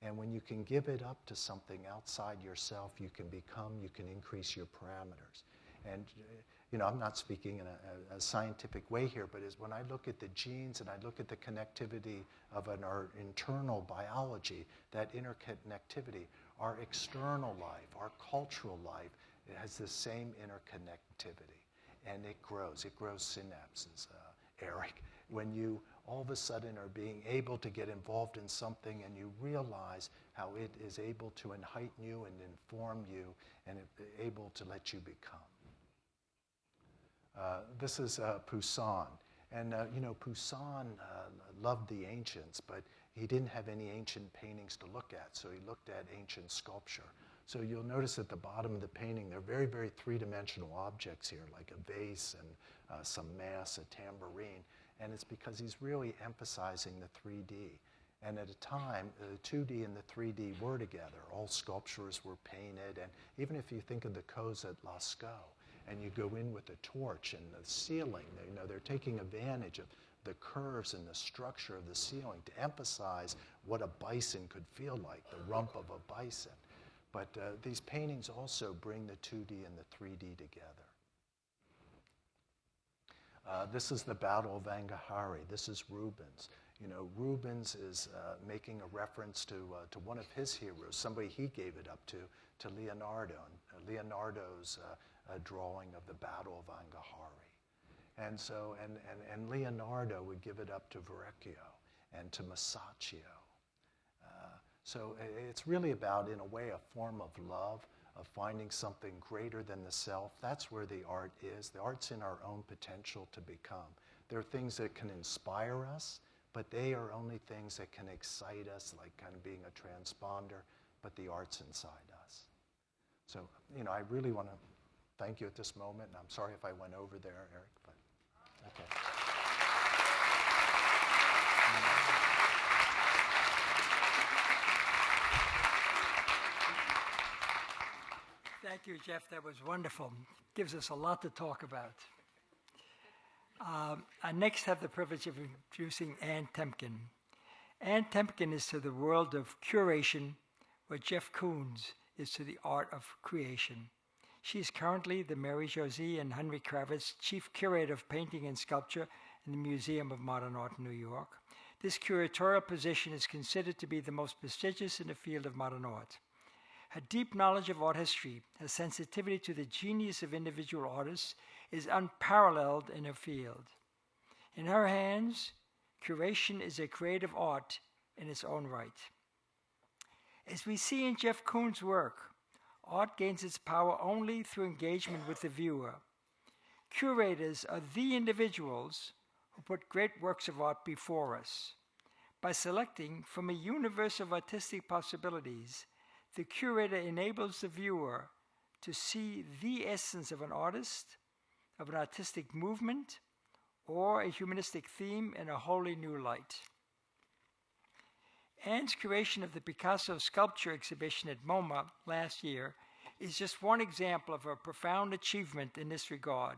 And when you can give it up to something outside yourself, you can increase your parameters. And you know, I'm not speaking in a scientific way here, but when I look at the genes and I look at the connectivity of our internal biology, that interconnectivity, our external life, our cultural life, it has the same interconnectivity. And it grows synapses, Eric. When you all of a sudden are being able to get involved in something and you realize how it is able to enlighten you and inform you and able to let you become. This is Poussin. And you know, Poussin loved the ancients, but he didn't have any ancient paintings to look at, so he looked at ancient sculpture. So you'll notice at the bottom of the painting, there are very, very three-dimensional objects here, like a vase and some mass, a tambourine. And it's because he's really emphasizing the 3D. And at a time, the 2D and the 3D were together. All sculptures were painted. And even if you think of the Cos at Lascaux, and you go in with a torch and the ceiling, you know, they're taking advantage of the curves and the structure of the ceiling to emphasize what a bison could feel like, the rump of a bison. But these paintings also bring the 2D and the 3D together. This is the Battle of Angahari. This is Rubens. You know, Rubens is making a reference to one of his heroes, somebody he gave it up to Leonardo, Leonardo's drawing of the Battle of Angahari. And so, and Leonardo would give it up to Verrocchio and to Masaccio. So it's really about, in a way, a form of love, of finding something greater than the self. That's where the art is. The art's in our own potential to become. There are things that can inspire us, but they are only things that can excite us, like kind of being a transponder, but the art's inside us. So, you know, I really want to thank you at this moment, and I'm sorry if I went over there, Eric, but okay. Thank you, Jeff. That was wonderful. Gives us a lot to talk about. I next have the privilege of introducing Ann Temkin. Ann Temkin is to the world of curation what Jeff Koons is to the art of creation. She is currently the Marie-Josée and Henry Kravis Chief Curator of Painting and Sculpture in the Museum of Modern Art in New York. This curatorial position is considered to be the most prestigious in the field of modern art. Her deep knowledge of art history, her sensitivity to the genius of individual artists is unparalleled in her field. In her hands, curation is a creative art in its own right. As we see in Jeff Koons' work, art gains its power only through engagement with the viewer. Curators are the individuals who put great works of art before us. By selecting from a universe of artistic possibilities, the curator enables the viewer to see the essence of an artist, of an artistic movement, or a humanistic theme in a wholly new light. Ann's curation of the Picasso sculpture exhibition at MoMA last year is just one example of her profound achievement in this regard.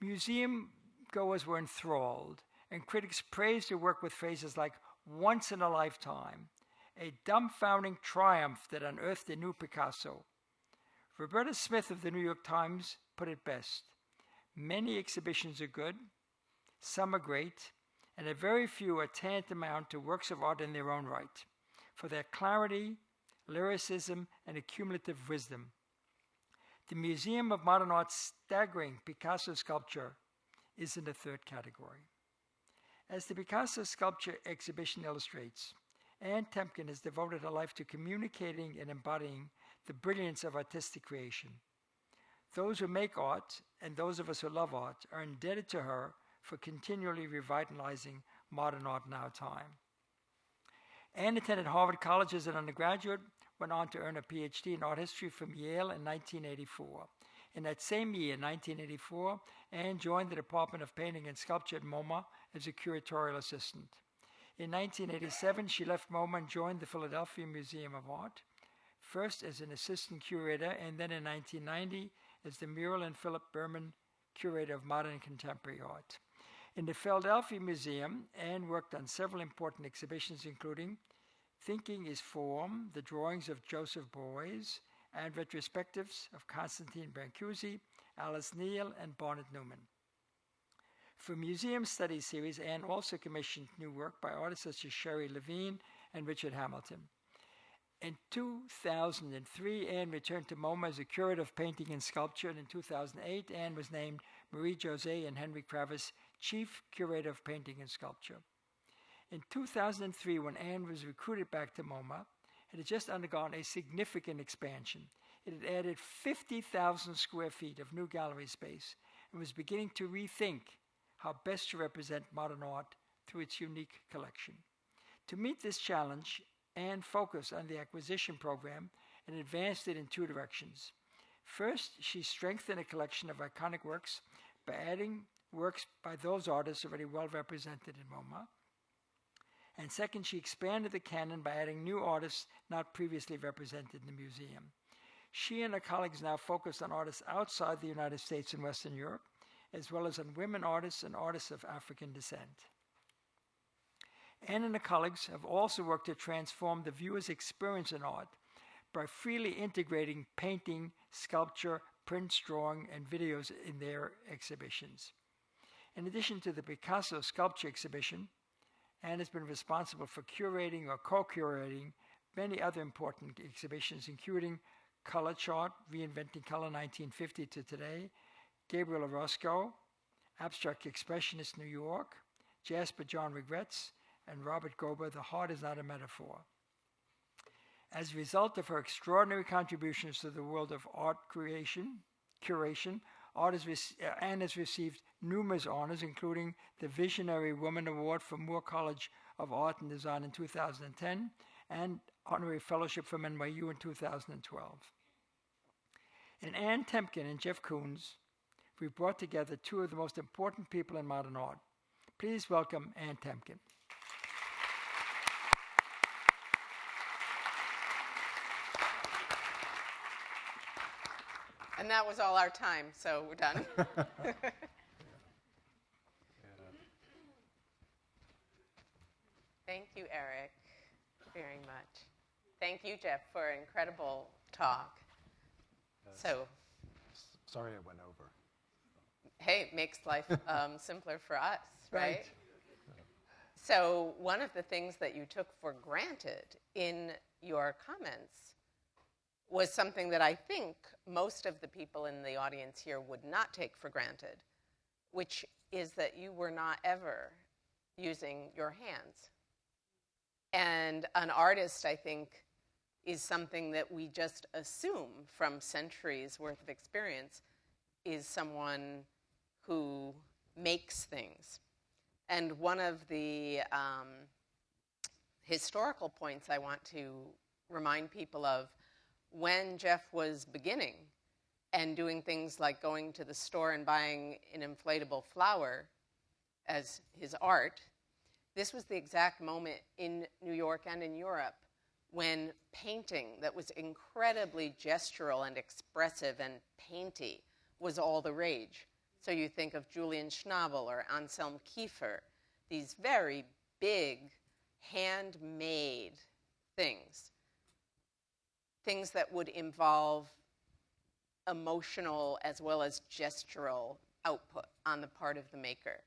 Museum goers were enthralled and critics praised her work with phrases like once in a lifetime, a dumbfounding triumph that unearthed a new Picasso. Roberta Smith of the New York Times put it best. Many exhibitions are good, some are great, and a very few are tantamount to works of art in their own right, for their clarity, lyricism, and accumulative wisdom. The Museum of Modern Art's staggering Picasso sculpture is in the third category. As the Picasso sculpture exhibition illustrates, Ann Temkin has devoted her life to communicating and embodying the brilliance of artistic creation. Those who make art, and those of us who love art, are indebted to her for continually revitalizing modern art in our time. Ann attended Harvard College as an undergraduate, went on to earn a PhD in art history from Yale in 1984. In that same year, 1984, Ann joined the Department of Painting and Sculpture at MoMA as a curatorial assistant. In 1987, she left MoMA and joined the Philadelphia Museum of Art, first as an assistant curator, and then in 1990 as the Mural and Philip Berman Curator of Modern and Contemporary Art. In the Philadelphia Museum, Ann worked on several important exhibitions, including Thinking is Form, the drawings of Joseph Beuys, and retrospectives of Constantine Brancusi, Alice Neal, and Barnett Newman. For Museum Studies series, Ann also commissioned new work by artists such as Sherry Levine and Richard Hamilton. In 2003, Ann returned to MoMA as a curator of painting and sculpture, and in 2008, Ann was named Marie-Josée and Henry Kravis Chief Curator of Painting and Sculpture. In 2003, when Ann was recruited back to MoMA, it had just undergone a significant expansion. It had added 50,000 square feet of new gallery space and was beginning to rethink how best to represent modern art through its unique collection. To meet this challenge, Ann focused on the acquisition program and advanced it in two directions. First, she strengthened a collection of iconic works by adding works by those artists already well represented in MoMA. And second, she expanded the canon by adding new artists not previously represented in the museum. She and her colleagues now focus on artists outside the United States and Western Europe, as well as on women artists and artists of African descent. Ann and her colleagues have also worked to transform the viewer's experience in art by freely integrating painting, sculpture, prints, drawing, and videos in their exhibitions. In addition to the Picasso sculpture exhibition, Ann has been responsible for curating or co-curating many other important exhibitions, including Color Chart, Reinventing Color 1950 to Today, Gabriel Orozco, Abstract Expressionist New York, Jasper John Regrets, and Robert Gober, The Heart is Not a Metaphor. As a result of her extraordinary contributions to the world of art curation, Ann has received numerous honors, including the Visionary Woman Award from Moore College of Art and Design in 2010 and Honorary Fellowship from NYU in 2012. In Ann Temkin and Jeff Koons, we've brought together two of the most important people in modern art. Please welcome Ann Temkin. And that was all our time, so we're done. Thank you, Eric, very much. Thank you, Jeff, for an incredible talk. Sorry I went over. Hey, it makes life simpler for us, right? So one of the things that you took for granted in your comments was something that I think most of the people in the audience here would not take for granted, which is that you were not ever using your hands. And an artist, I think, is something that we just assume from centuries worth of experience is someone who makes things. And one of the historical points I want to remind people of, when Jeff was beginning and doing things like going to the store and buying an inflatable flower as his art, this was the exact moment in New York and in Europe when painting that was incredibly gestural and expressive and painty was all the rage. So you think of Julian Schnabel or Anselm Kiefer, these very big, handmade things that would involve emotional as well as gestural output on the part of the maker.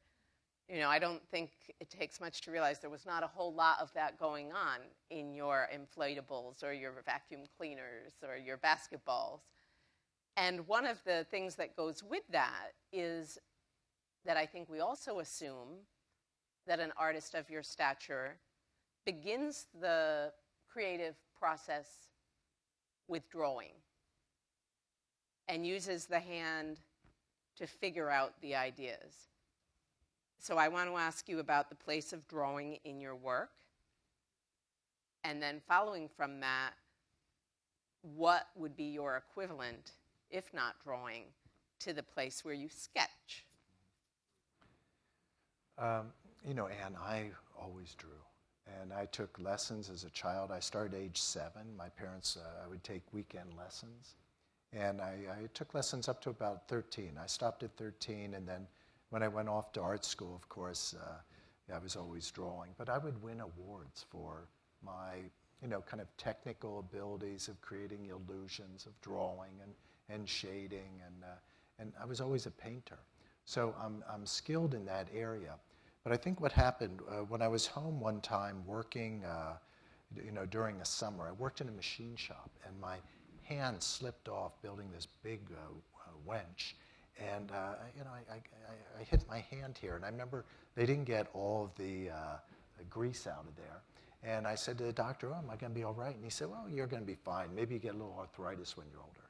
You know, I don't think it takes much to realize there was not a whole lot of that going on in your inflatables or your vacuum cleaners or your basketballs. And one of the things that goes with that is that I think we also assume that an artist of your stature begins the creative process with drawing and uses the hand to figure out the ideas. So I want to ask you about the place of drawing in your work. And then following from that, what would be your equivalent, if not drawing, to the place where you sketch? You know, Anne, I always drew. And I took lessons as a child. I started age 7. My parents, I would take weekend lessons. And I took lessons up to about 13. I stopped at 13, and then when I went off to art school, of course, I was always drawing. But I would win awards for my, you know, kind of technical abilities of creating illusions, of drawing and shading, and I was always a painter. So I'm skilled in that area. But I think what happened, when I was home one time working, you know, during the summer, I worked in a machine shop, and my hand slipped off building this big wench. And, you know, I hit my hand here, and I remember they didn't get all of the grease out of there. And I said to the doctor, oh, am I going to be all right? And he said, well, you're going to be fine. Maybe you get a little arthritis when you're older.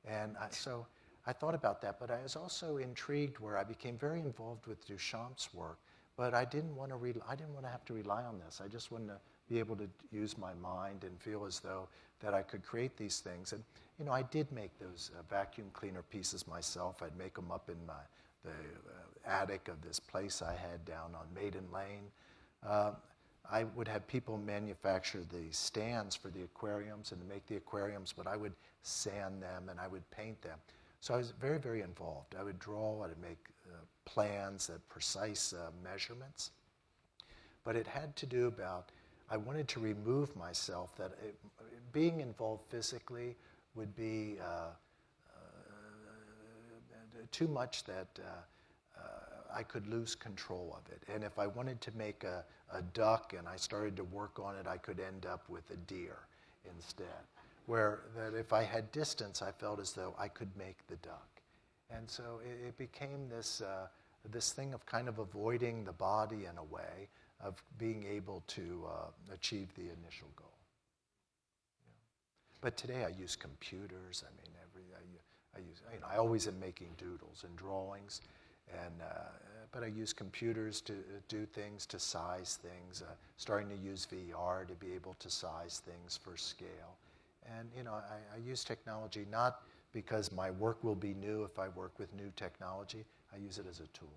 And so I thought about that, but I was also intrigued where I became very involved with Duchamp's work, but I didn't want to have to rely on this. I just wanted to be able to use my mind and feel as though that I could create these things. And, you know, I did make those vacuum cleaner pieces myself. I'd make them up in the attic of this place I had down on Maiden Lane. I would have people manufacture the stands for the aquariums and to make the aquariums, but I would sand them and I would paint them. So I was very, very involved. I would draw, I would make plans, precise measurements. But it had to do about, I wanted to remove myself, that being involved physically would be too much that I could lose control of it. And if I wanted to make a duck and I started to work on it, I could end up with a deer instead. Where that if I had distance, I felt as though I could make the duck. And so it became this, this thing of kind of avoiding the body in a way, of being able to achieve the initial goal. Yeah. But today I use computers. I mean, I always am making doodles and drawings, and but I use computers to do things, to size things. Starting to use VR to be able to size things for scale. And you know, I use technology not because my work will be new if I work with new technology. I use it as a tool.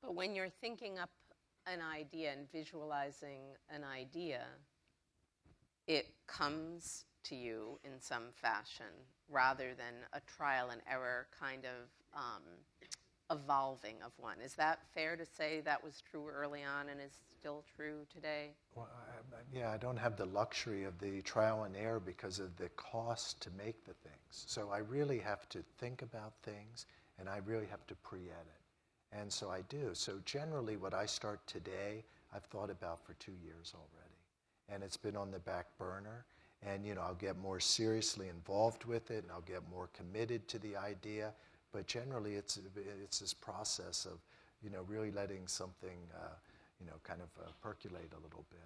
But when you're thinking up an idea and visualizing an idea, it comes to you in some fashion rather than a trial and error kind of evolving of one. Is that fair to say that was true early on and is still true today? Well, yeah, I don't have the luxury of the trial and error because of the cost to make the things. So I really have to think about things, and I really have to pre-edit. And so I do. So generally what I start today, I've thought about for 2 years already. And it's been on the back burner. And you know, I'll get more seriously involved with it, and I'll get more committed to the idea. But generally it's this process of, you know, really letting something, you know, kind of percolate a little bit.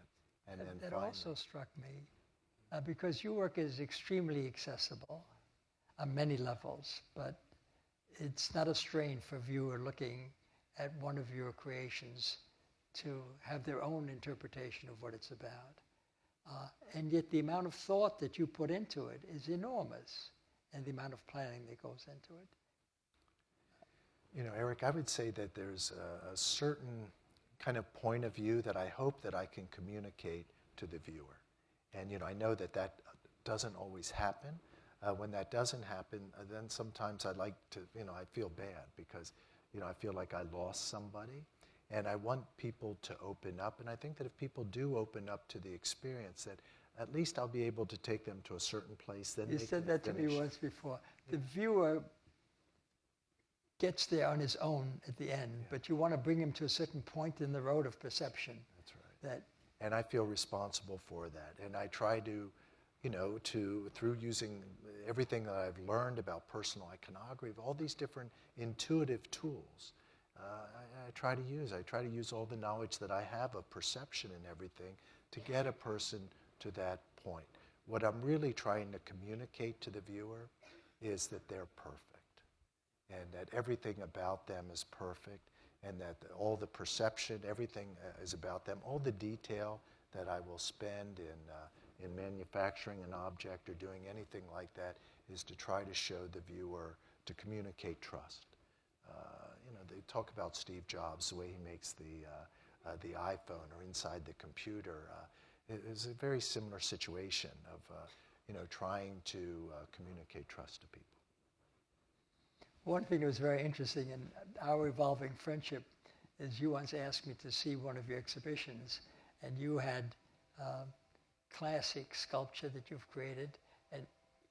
And then that also struck me, because your work is extremely accessible on many levels, but it's not a strain for a viewer looking at one of your creations to have their own interpretation of what it's about. And yet the amount of thought that you put into it is enormous, and the amount of planning that goes into it. You know, Eric, I would say that there's a certain kind of point of view that I hope that I can communicate to the viewer. And, you know, I know that that doesn't always happen. When that doesn't happen, then sometimes I like to, you know, I feel bad because, you know, I feel like I lost somebody. And I want people to open up, and I think that if people do open up to the experience, that at least I'll be able to take them to a certain place. Then you said that to me once before. The viewer gets there on his own at the end, but you want to bring him to a certain point in the road of perception. That's right. And I feel responsible for that. And I try to, through using everything that I've learned about personal iconography, all these different intuitive tools, I try to use. I try to use all the knowledge that I have of perception and everything to get a person to that point. What I'm really trying to communicate to the viewer is that they're perfect, and that everything about them is perfect, and that all the perception, everything is about them. All the detail that I will spend in manufacturing an object or doing anything like that is to try to show the viewer, to communicate trust. They talk about Steve Jobs, the way he makes the iPhone or inside the computer. It is a very similar situation of trying to communicate trust to people. One thing that was very interesting in our evolving friendship is you once asked me to see one of your exhibitions, and you had classic sculpture that you've created, and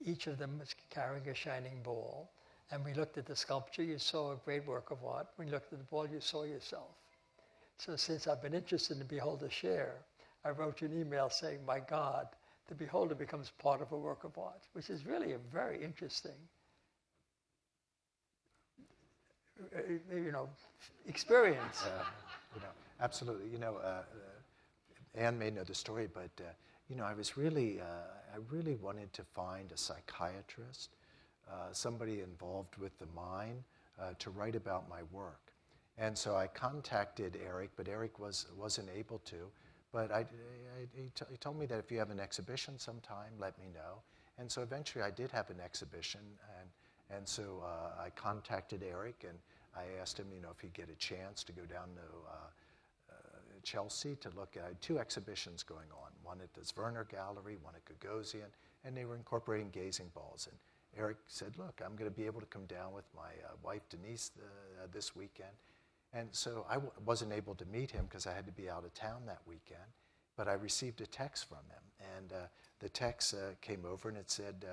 each of them was carrying a shining ball. And we looked at the sculpture, you saw a great work of art. When you looked at the ball, you saw yourself. So since I've been interested in Beholder Share, I wrote you an email saying, my God, the beholder becomes part of a work of art, which is really a very interesting experience. Absolutely. Anne may know the story, but I was really, I really wanted to find a psychiatrist, somebody involved with the mind, to write about my work. And so I contacted Eric, but Eric wasn't able to. But he told me that if you have an exhibition sometime, let me know. And so eventually I did have an exhibition, and so I contacted Eric, and I asked him, if he'd get a chance to go down to Chelsea to look at. I had 2 exhibitions going on, one at the Werner Gallery, one at Gagosian, and they were incorporating gazing balls. And Eric said, look, I'm going to be able to come down with my wife, Denise, this weekend. And so I wasn't able to meet him because I had to be out of town that weekend, but I received a text from him. And the text came over and it said,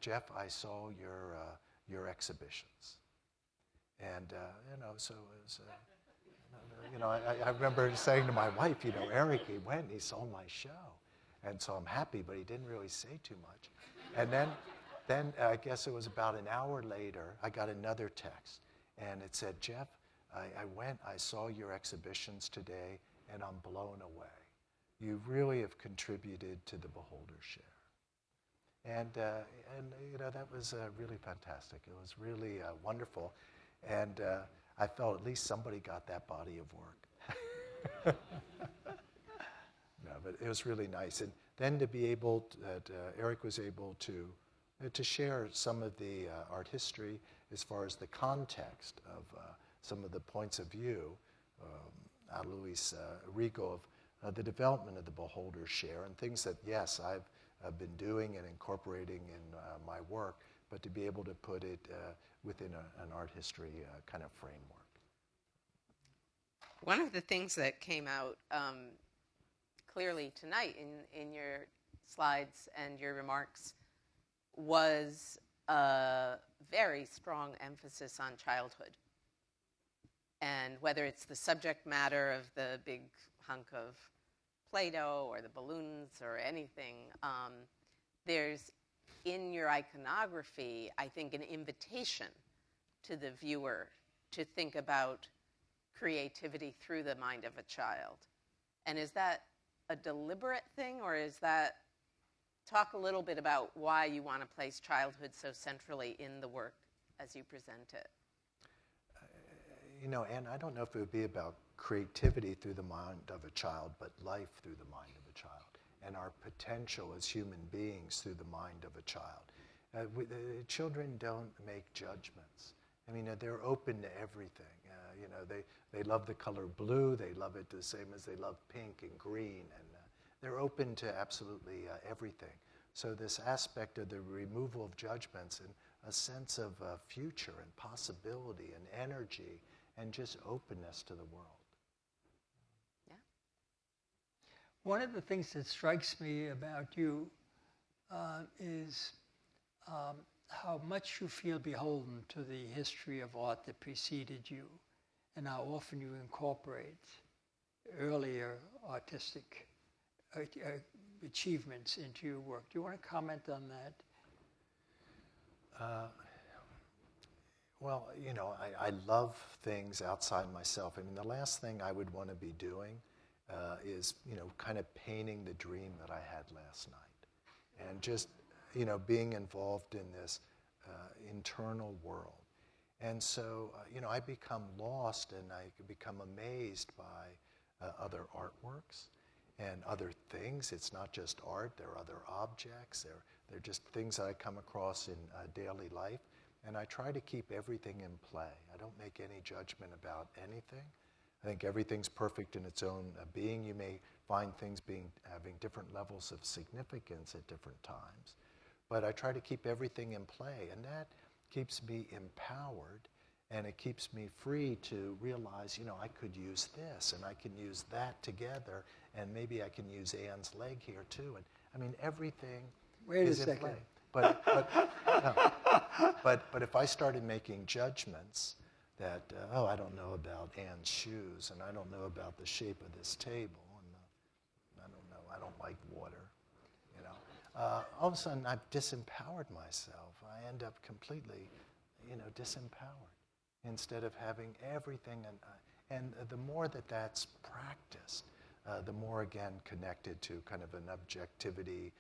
Jeff, I saw your exhibitions. And, so it was, I remember saying to my wife, Eric, he went and he saw my show. And so I'm happy, but he didn't really say too much. And then I guess it was about an hour later, I got another text. And it said, Jeff, I saw your exhibitions today, and I'm blown away. You really have contributed to the Beholder Share. And that was really fantastic. It was really wonderful. And I felt at least somebody got that body of work. No, but it was really nice. And then to be able, Eric was able to share some of the art history as far as the context of some of the points of view, Alois Rigo, of the development of the Beholder Share and things that, yes, I've been doing and incorporating in my work, but to be able to put it within an art history kind of framework. One of the things that came out clearly tonight in your slides and your remarks was a very strong emphasis on childhood. And whether it's the subject matter of the big hunk of Play-Doh or the balloons or anything, there's in your iconography, I think, an invitation to the viewer to think about creativity through the mind of a child. And is that a deliberate thing, or is that, talk a little bit about why you want to place childhood so centrally in the work as you present it? Anne, I don't know if it would be about creativity through the mind of a child, but life through the mind of a child, and our potential as human beings through the mind of a child. Children don't make judgments. I mean, they're open to everything. They love the color blue. They love it the same as they love pink and green, and they're open to absolutely everything. So this aspect of the removal of judgments and a sense of future and possibility and energy and just openness to the world. One of the things that strikes me about you is how much you feel beholden to the history of art that preceded you, and how often you incorporate earlier artistic achievements into your work. Do you want to comment on that? Well, you know, I love things outside myself. I mean, the last thing I would want to be doing is, you know, kind of painting the dream that I had last night. And just, you know, being involved in this internal world. And so, you know, I become lost and I become amazed by other artworks and other things. It's not just art, there are other objects, they're just things that I come across in daily life. And I try to keep everything in play. I don't make any judgment about anything. I think everything's perfect in its own being. You may find things having different levels of significance at different times. But I try to keep everything in play, and that keeps me empowered, and it keeps me free to realize, you know, I could use this, and I can use that together, and maybe I can use Ann's leg here too. And I mean, everything is in play. But if I started making judgments that, oh, I don't know about Ann's shoes, and I don't know about the shape of this table, and I don't know, I don't like water, you know, all of a sudden I've disempowered myself. I end up completely, you know, disempowered instead of having everything. And the more that that's practiced, the more, again, connected to kind of an objectivity,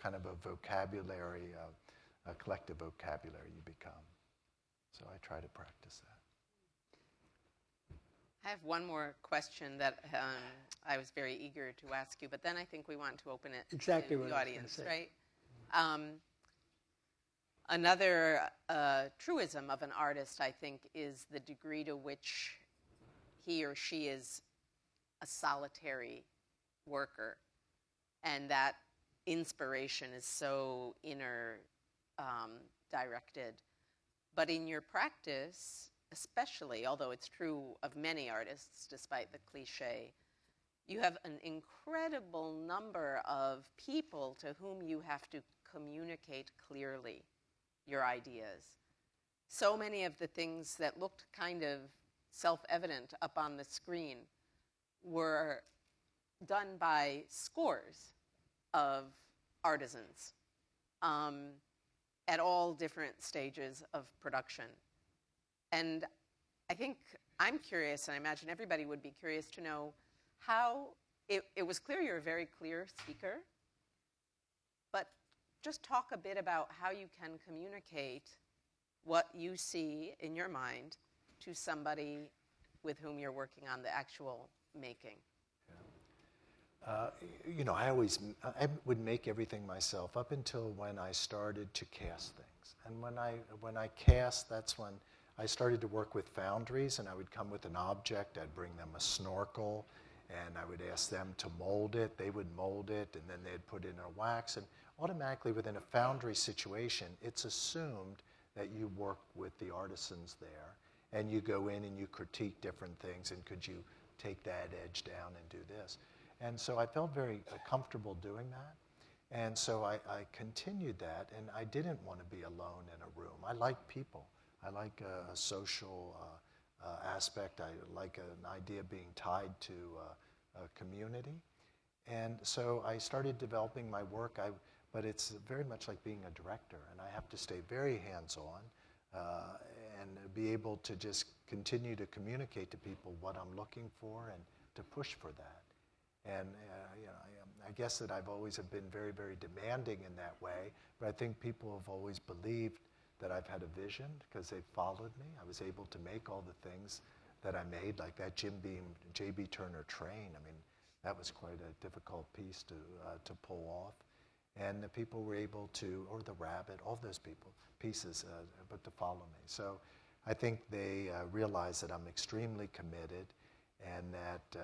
kind of a vocabulary, a collective vocabulary you become. So I try to practice that. I have one more question that I was very eager to ask you, but then I think we want to open it to the audience, right? Another truism of an artist, I think, is the degree to which he or she is a solitary worker, and that inspiration is so inner directed. But in your practice, especially, although it's true of many artists, despite the cliche, you have an incredible number of people to whom you have to communicate clearly your ideas. So many of the things that looked kind of self-evident up on the screen were done by scores of artisans at all different stages of production. And I think I'm curious, and I imagine everybody would be curious to know how, it was clear you're a very clear speaker, but just talk a bit about how you can communicate what you see in your mind to somebody with whom you're working on the actual making. You know, I would make everything myself up until when I started to cast things. And when I cast, that's when I started to work with foundries, and I would come with an object. I'd bring them a snorkel, and I would ask them to mold it. They would mold it, and then they'd put it in a wax. And automatically, within a foundry situation, it's assumed that you work with the artisans there, and you go in and you critique different things, and could you take that edge down and do this? And so I felt very comfortable doing that. And so I continued that, and I didn't want to be alone in a room. I like people. I like a social aspect. I like an idea being tied to a community. And so I started developing my work, but it's very much like being a director, and I have to stay very hands-on and be able to just continue to communicate to people what I'm looking for and to push for that. And you know, I guess that I've always been very, very demanding in that way, but I think people have always believed that I've had a vision because they've followed me. I was able to make all the things that I made, like that Jim Beam, J.B. Turner train. I mean, that was quite a difficult piece to pull off. And the people were able to, or the rabbit, all those pieces, but to follow me. So I think they realize that I'm extremely committed, and that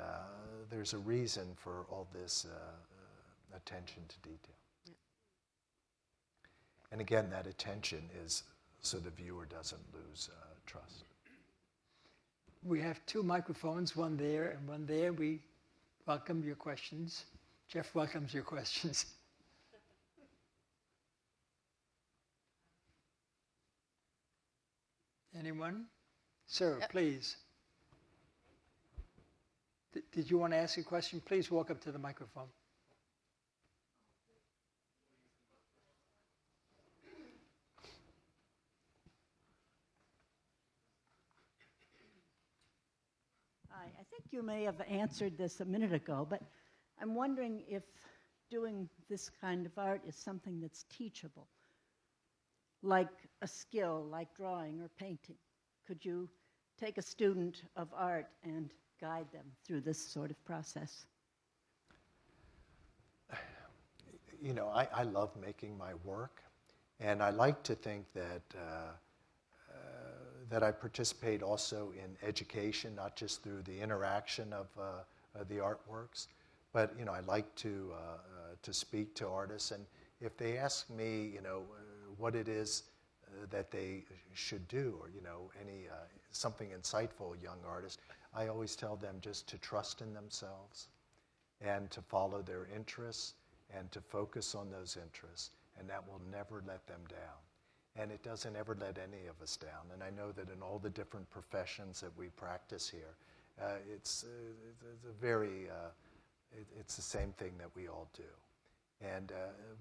there's a reason for all this attention to detail. Yeah. And again, that attention is so the viewer doesn't lose trust. We have two microphones, one there and one there. We welcome your questions. Jeff welcomes your questions. Anyone? Sir, Yep. please. Did you want to ask a question? Please walk up to the microphone. Hi, I think you may have answered this a minute ago, but I'm wondering if doing this kind of art is something that's teachable, like a skill, like drawing or painting. Could you take a student of art and guide them through this sort of process? You know, I love making my work, and I like to think that that I participate also in education, not just through the interaction of the artworks, but you know, I like to speak to artists, and if they ask me, you know, what it is that they should do, or you know, any something insightful, young artists, I always tell them just to trust in themselves, and to follow their interests, and to focus on those interests, and that will never let them down. And it doesn't ever let any of us down. And I know that in all the different professions that we practice here, it's the same thing that we all do. And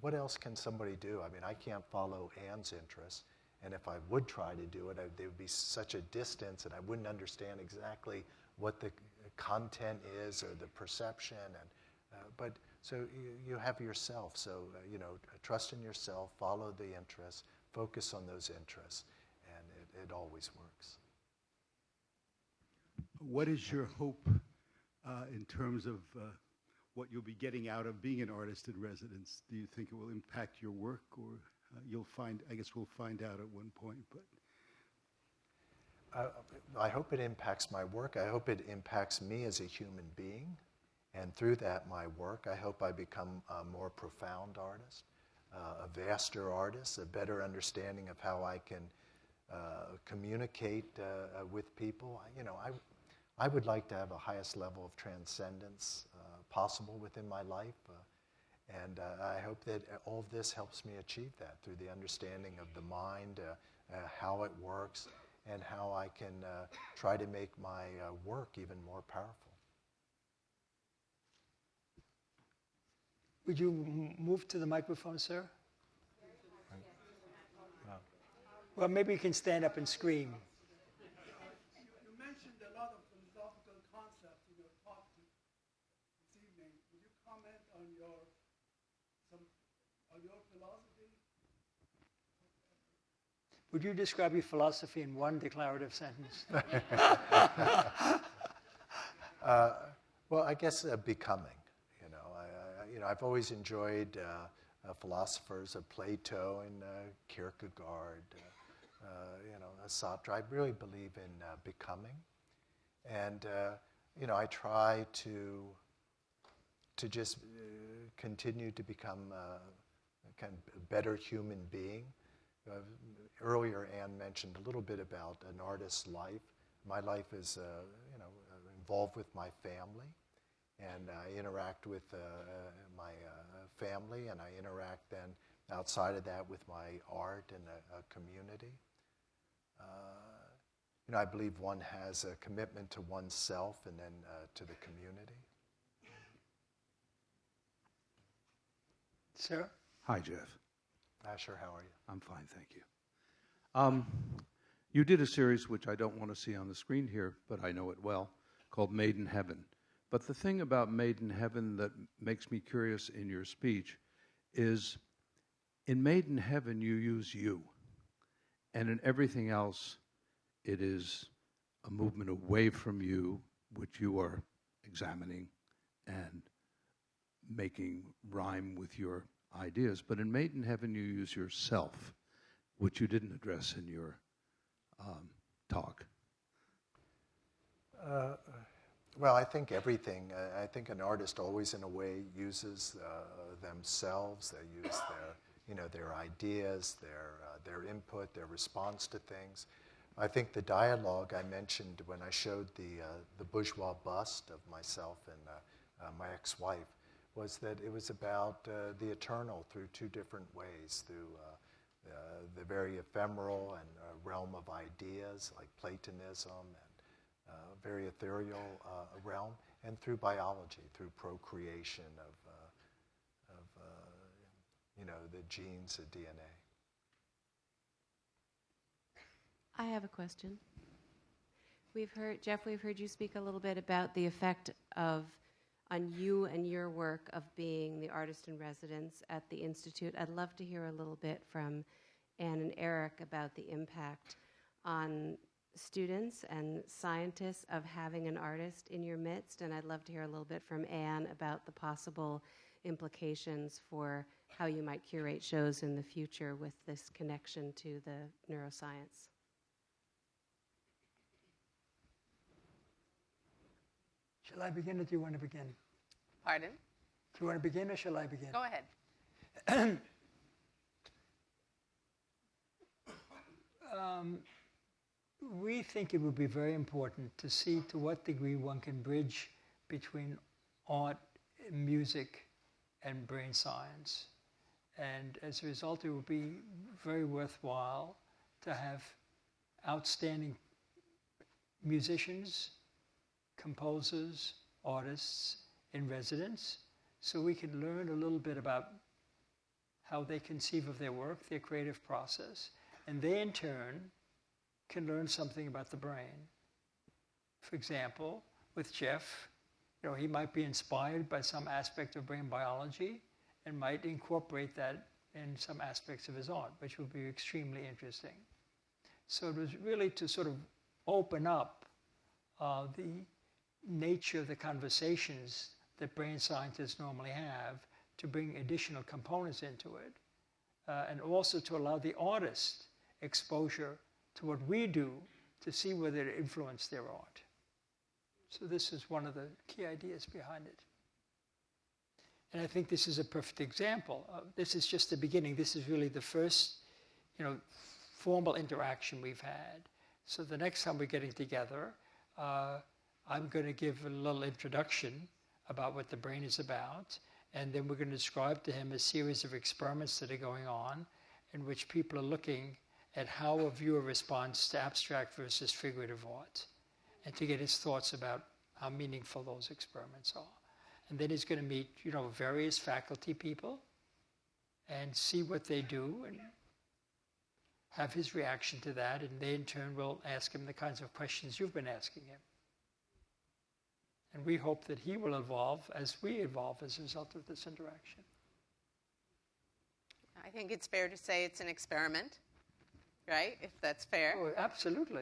what else can somebody do? I mean, I can't follow Ann's interests, and if I would try to do it, there would be such a distance, and I wouldn't understand exactly what the content is or the perception. And but so you have yourself. So you know, trust in yourself, follow the interests, focus on those interests, and it always works. What is your hope in terms of what you'll be getting out of being an artist in residence? Do you think it will impact your work, or you'll find, I guess we'll find out at one point, but. I hope it impacts my work. I hope it impacts me as a human being. And through that, my work, I hope I become a more profound artist, a vaster artist, a better understanding of how I can communicate with people. You know, I would like to have a highest level of transcendence possible within my life. And I hope that all of this helps me achieve that through the understanding of the mind, how it works, and how I can try to make my work even more powerful. Would you move to the microphone, sir? Well, maybe you can stand up and scream. You mentioned a lot of philosophical concepts in your talk this evening. Would you comment on your philosophy? Would you describe your philosophy in one declarative sentence? Well, I guess becoming. I've always enjoyed philosophers of Plato and Kierkegaard, Sartre. I really believe in becoming, and I try to just continue to become a kind of better human being. Earlier, Ann mentioned a little bit about an artist's life. My life is, involved with my family. And I interact with my family, and I interact then outside of that with my art and a community. I believe one has a commitment to oneself and then to the community. Sir? Hi, Jeff. Asher, how are you? I'm fine, thank you. You did a series, which I don't want to see on the screen here, but I know it well, called Made in Heaven. But the thing about Made in Heaven that makes me curious in your speech is, in Made in Heaven, you use you. And in everything else, it is a movement away from you, which you are examining and making rhyme with your ideas. But in Made in Heaven, you use yourself, which you didn't address in your talk. Well, I think everything. I think an artist always, in a way, uses themselves. They use their ideas, their input, their response to things. I think the dialogue I mentioned when I showed the bourgeois bust of myself in my ex-wife, was that it was about the eternal through two different ways, through the very ephemeral and realm of ideas like Platonism and very ethereal realm, and through biology, through procreation of the genes, the DNA. I have a question. Jeff, we've heard you speak a little bit about the effect on you and your work of being the artist in residence at the Institute. I'd love to hear a little bit from Ann and Eric about the impact on students and scientists of having an artist in your midst, and I'd love to hear a little bit from Ann about the possible implications for how you might curate shows in the future with this connection to the neuroscience. Shall I begin or do you want to begin? Pardon? Do you want to begin or shall I begin? Go ahead. We think it would be very important to see to what degree one can bridge between art, music, and brain science. And as a result, it would be very worthwhile to have outstanding musicians, composers, artists in residence, so we can learn a little bit about how they conceive of their work, their creative process, and they in turn can learn something about the brain. For example, with Jeff, he might be inspired by some aspect of brain biology and might incorporate that in some aspects of his art, which would be extremely interesting. So it was really to sort of open up the nature of the conversations that brain scientists normally have to bring additional components into it, and also to allow the artist exposure to what we do to see whether it influenced their art. So this is one of the key ideas behind it. And I think this is a perfect example. This is just the beginning. This is really the first, formal interaction we've had. So the next time we're getting together, I'm going to give a little introduction about what the brain is about, and then we're going to describe to him a series of experiments that are going on in which people are looking at how a viewer responds to abstract versus figurative art, and to get his thoughts about how meaningful those experiments are. And then he's going to meet, various faculty people and see what they do and have his reaction to that, and they in turn will ask him the kinds of questions you've been asking him. And we hope that he will evolve as we evolve as a result of this interaction. I think it's fair to say it's an experiment, right? If that's fair. Oh, absolutely.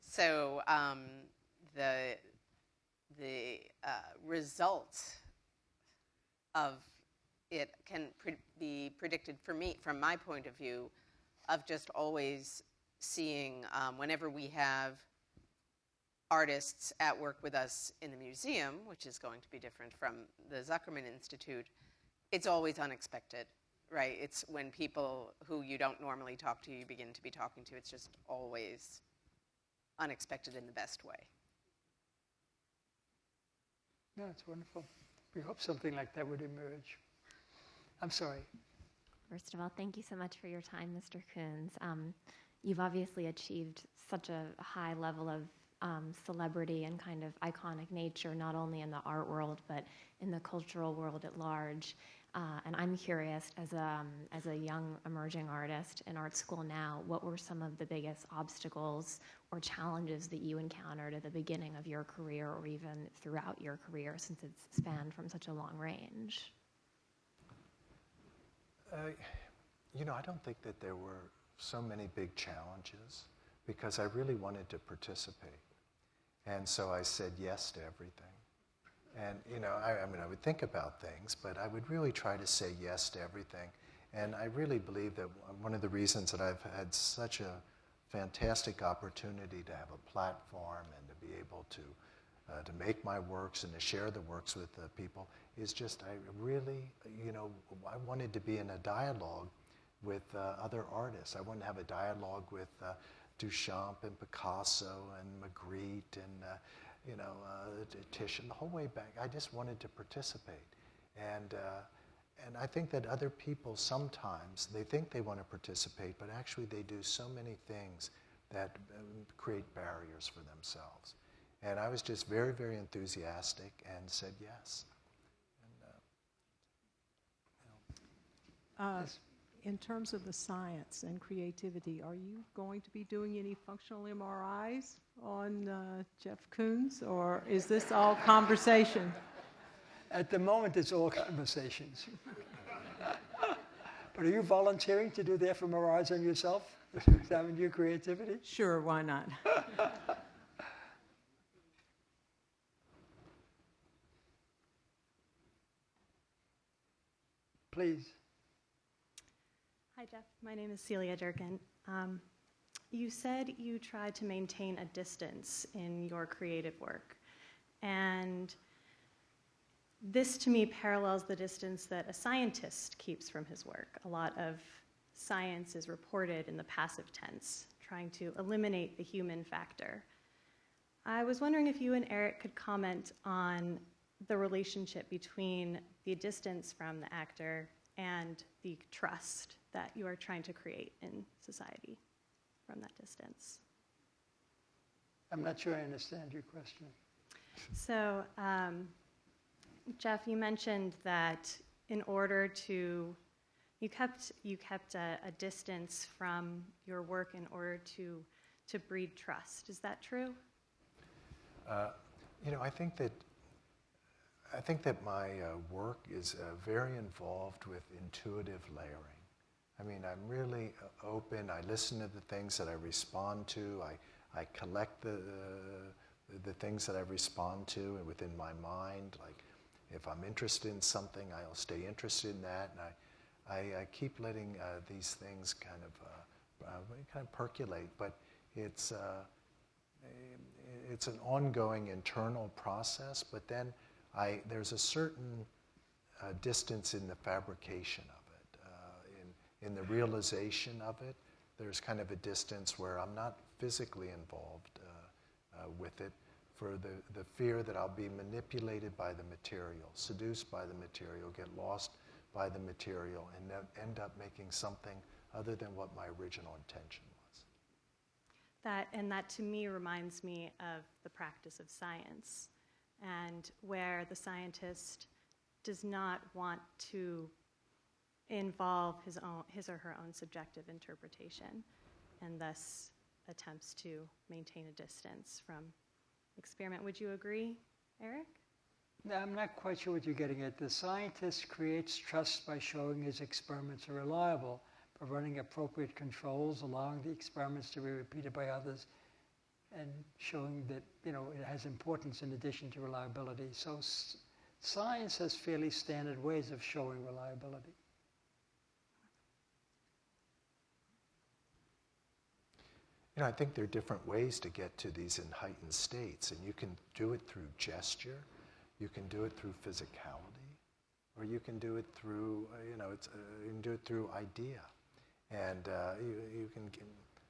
So the results of it can be predicted for me, from my point of view, of just always seeing whenever we have artists at work with us in the museum, which is going to be different from the Zuckerman Institute, it's always unexpected, right? It's when people who you don't normally talk to, you begin to be talking to. It's just always unexpected in the best way. No, it's wonderful. We hope something like that would emerge. I'm sorry. First of all, thank you so much for your time, Mr. Koons. You've obviously achieved such a high level of celebrity and kind of iconic nature, not only in the art world, but in the cultural world at large. And I'm curious, as a young emerging artist in art school now, what were some of the biggest obstacles or challenges that you encountered at the beginning of your career, or even throughout your career, since it's spanned from such a long range? I don't think that there were so many big challenges, because I really wanted to participate. And so I said yes to everything. And, I would think about things, but I would really try to say yes to everything. And I really believe that one of the reasons that I've had such a fantastic opportunity to have a platform and to be able to make my works and to share the works with people is just, I really, I wanted to be in a dialogue with other artists. I wanted to have a dialogue with Duchamp and Picasso and Magritte and Tish, and the whole way back, I just wanted to participate. And I think that other people sometimes, they think they want to participate, but actually they do so many things that create barriers for themselves. And I was just very, very enthusiastic and said yes. Yes. In terms of the science and creativity, are you going to be doing any functional MRIs on Jeff Koons, or is this all conversation? At the moment, it's all conversations. But are you volunteering to do the fMRIs on yourself to examine your creativity? Sure, why not? Please. Hi, Jeff. My name is Celia Durkin. You said you tried to maintain a distance in your creative work. And this, to me, parallels the distance that a scientist keeps from his work. A lot of science is reported in the passive tense, trying to eliminate the human factor. I was wondering if you and Eric could comment on the relationship between the distance from the actor and the trust that you are trying to create in society from that distance. I'm not sure I understand your question. So, Jeff, you mentioned that in order to, you kept a distance from your work in order to breed trust. Is that true? I think that my work is very involved with intuitive layering. I mean, I'm really open. I listen to the things that I respond to. I collect the things that I respond to within my mind. Like, if I'm interested in something, I'll stay interested in that, and I keep letting these things kind of percolate. But it's an ongoing internal process. But then there's a certain distance in the fabrication of it, in the realization of it. There's kind of a distance where I'm not physically involved with it, for the fear that I'll be manipulated by the material, seduced by the material, get lost by the material, and then end up making something other than what my original intention was. That to me reminds me of the practice of science, and where the scientist does not want to involve his or her own subjective interpretation, and thus attempts to maintain a distance from experiment. Would you agree, Eric? No, I'm not quite sure what you're getting at. The scientist creates trust by showing his experiments are reliable, by running appropriate controls, allowing the experiments to be repeated by others, and showing that it has importance in addition to reliability. So science has fairly standard ways of showing reliability. I think there are different ways to get to these heightened states, and you can do it through gesture, you can do it through physicality, or you can do it through, you can do it through idea, and you can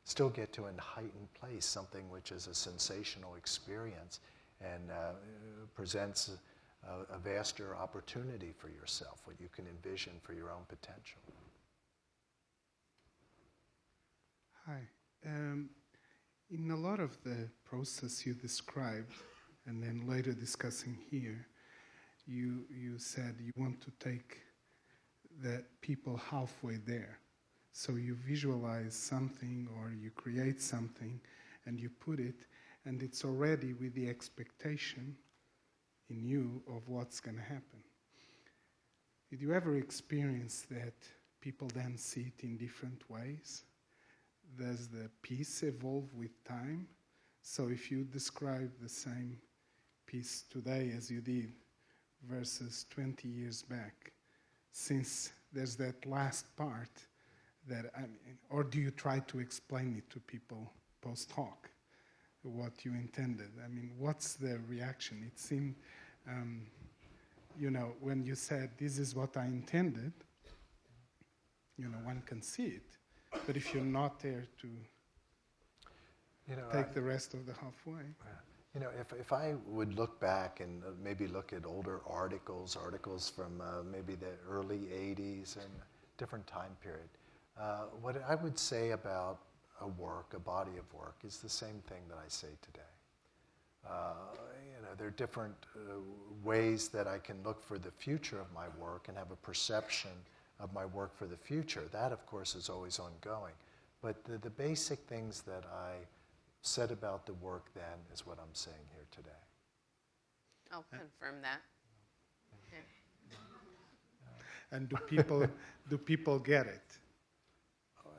still get to a heightened place, something which is a sensational experience and presents a vaster opportunity for yourself, what you can envision for your own potential. Hi. In a lot of the process you described, and then later discussing here, you said you want to take the people halfway there. So you visualize something or you create something and you put it, and it's already with the expectation in you of what's going to happen. Did you ever experience that people then see it in different ways? Does the piece evolve with time? So if you describe the same piece today as you did versus 20 years back, since there's that last part that, or do you try to explain it to people post hoc, what you intended? I mean, what's the reaction? It seemed, when you said, this is what I intended, one can see it. But if you're not there to take the rest of the halfway. You know, if I would look back and maybe look at older articles from maybe the early 80s and different time period, what I would say about a work, a body of work, is the same thing that I say today. You know, there are different ways that I can look for the future of my work and have a perception of my work for the future. That, of course, is always ongoing. But the basic things that I said about the work then is what I'm saying here today. I'll confirm that. Yeah. And do people get it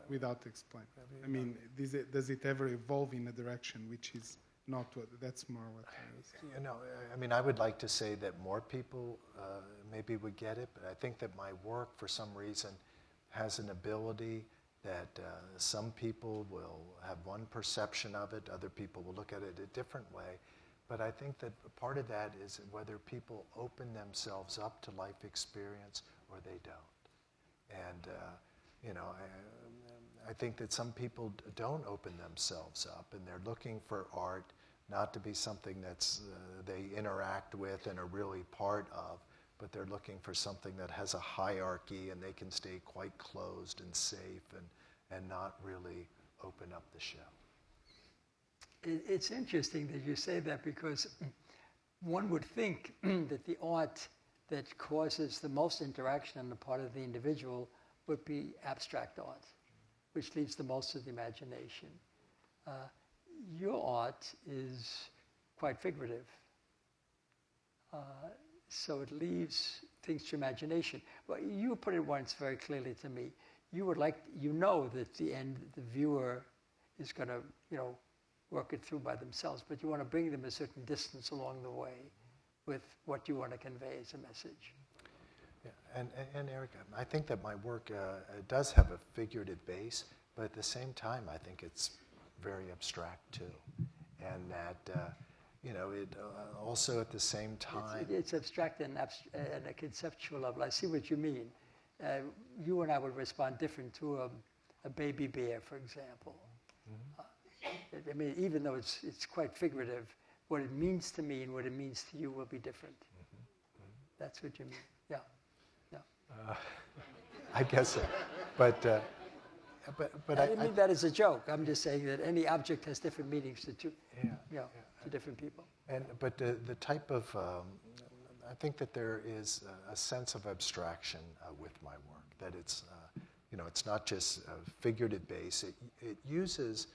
without explaining? I mean, does it ever evolve in a direction which is not what, that's more what I was. You know, I mean, I would like to say that more people maybe would get it, but I think that my work, for some reason, has an ability that some people will have one perception of it, other people will look at it a different way. But I think that part of that is whether people open themselves up to life experience or they don't. And, you know, I think that some people don't open themselves up, and they're looking for art not to be something that's they interact with and are really part of, but they're looking for something that has a hierarchy and they can stay quite closed and safe and not really open up the shell. It's interesting that you say that, because one would think that the art that causes the most interaction on the part of the individual would be abstract art, which leaves the most to the imagination. Your art is quite figurative, so it leaves things to imagination. Well, you put it once very clearly to me. You would like, you know that the end, the viewer is going to, you know, work it through by themselves, but you want to bring them a certain distance along the way with what you want to convey as a message. Yeah, and Eric, I think that my work does have a figurative base, but at the same time, I think it's very abstract too, and that you know, it also at the same time it's abstract and a conceptual level. I see what you mean. You and I would respond different to a baby bear, for example. Mm-hmm. I mean, even though it's quite figurative, what it means to me and what it means to you will be different. Mm-hmm. Mm-hmm. That's what you mean. Yeah. Yeah. I guess so. But I didn't mean that as a joke. I'm just saying that any object has different meanings to different people. But the type of I think that there is a sense of abstraction with my work. That it's you know, it's not just a figurative base. It uses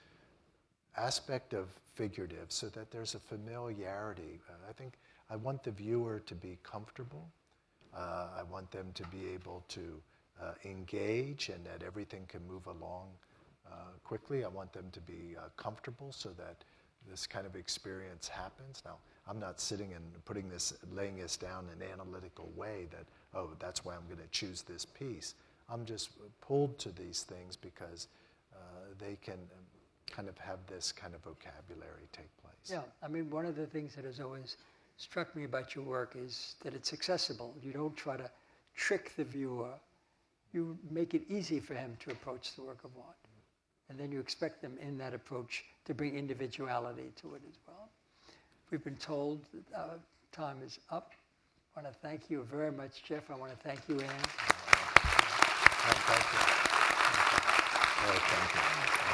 aspect of figurative so that there's a familiarity. I think I want the viewer to be comfortable. I want them to be able to engage, and that everything can move along quickly. I want them to be comfortable so that this kind of experience happens. Now, I'm not sitting and laying this down in an analytical way that, oh, that's why I'm going to choose this piece. I'm just pulled to these things because they can kind of have this kind of vocabulary take place. Yeah, I mean, one of the things that has always struck me about your work is that it's accessible. You don't try to trick the viewer. You make it easy for him to approach the work of art. And then you expect them in that approach to bring individuality to it as well. We've been told that our time is up. I want to thank you very much, Jeff. I want to thank you, Ann. Thank you. Thank you.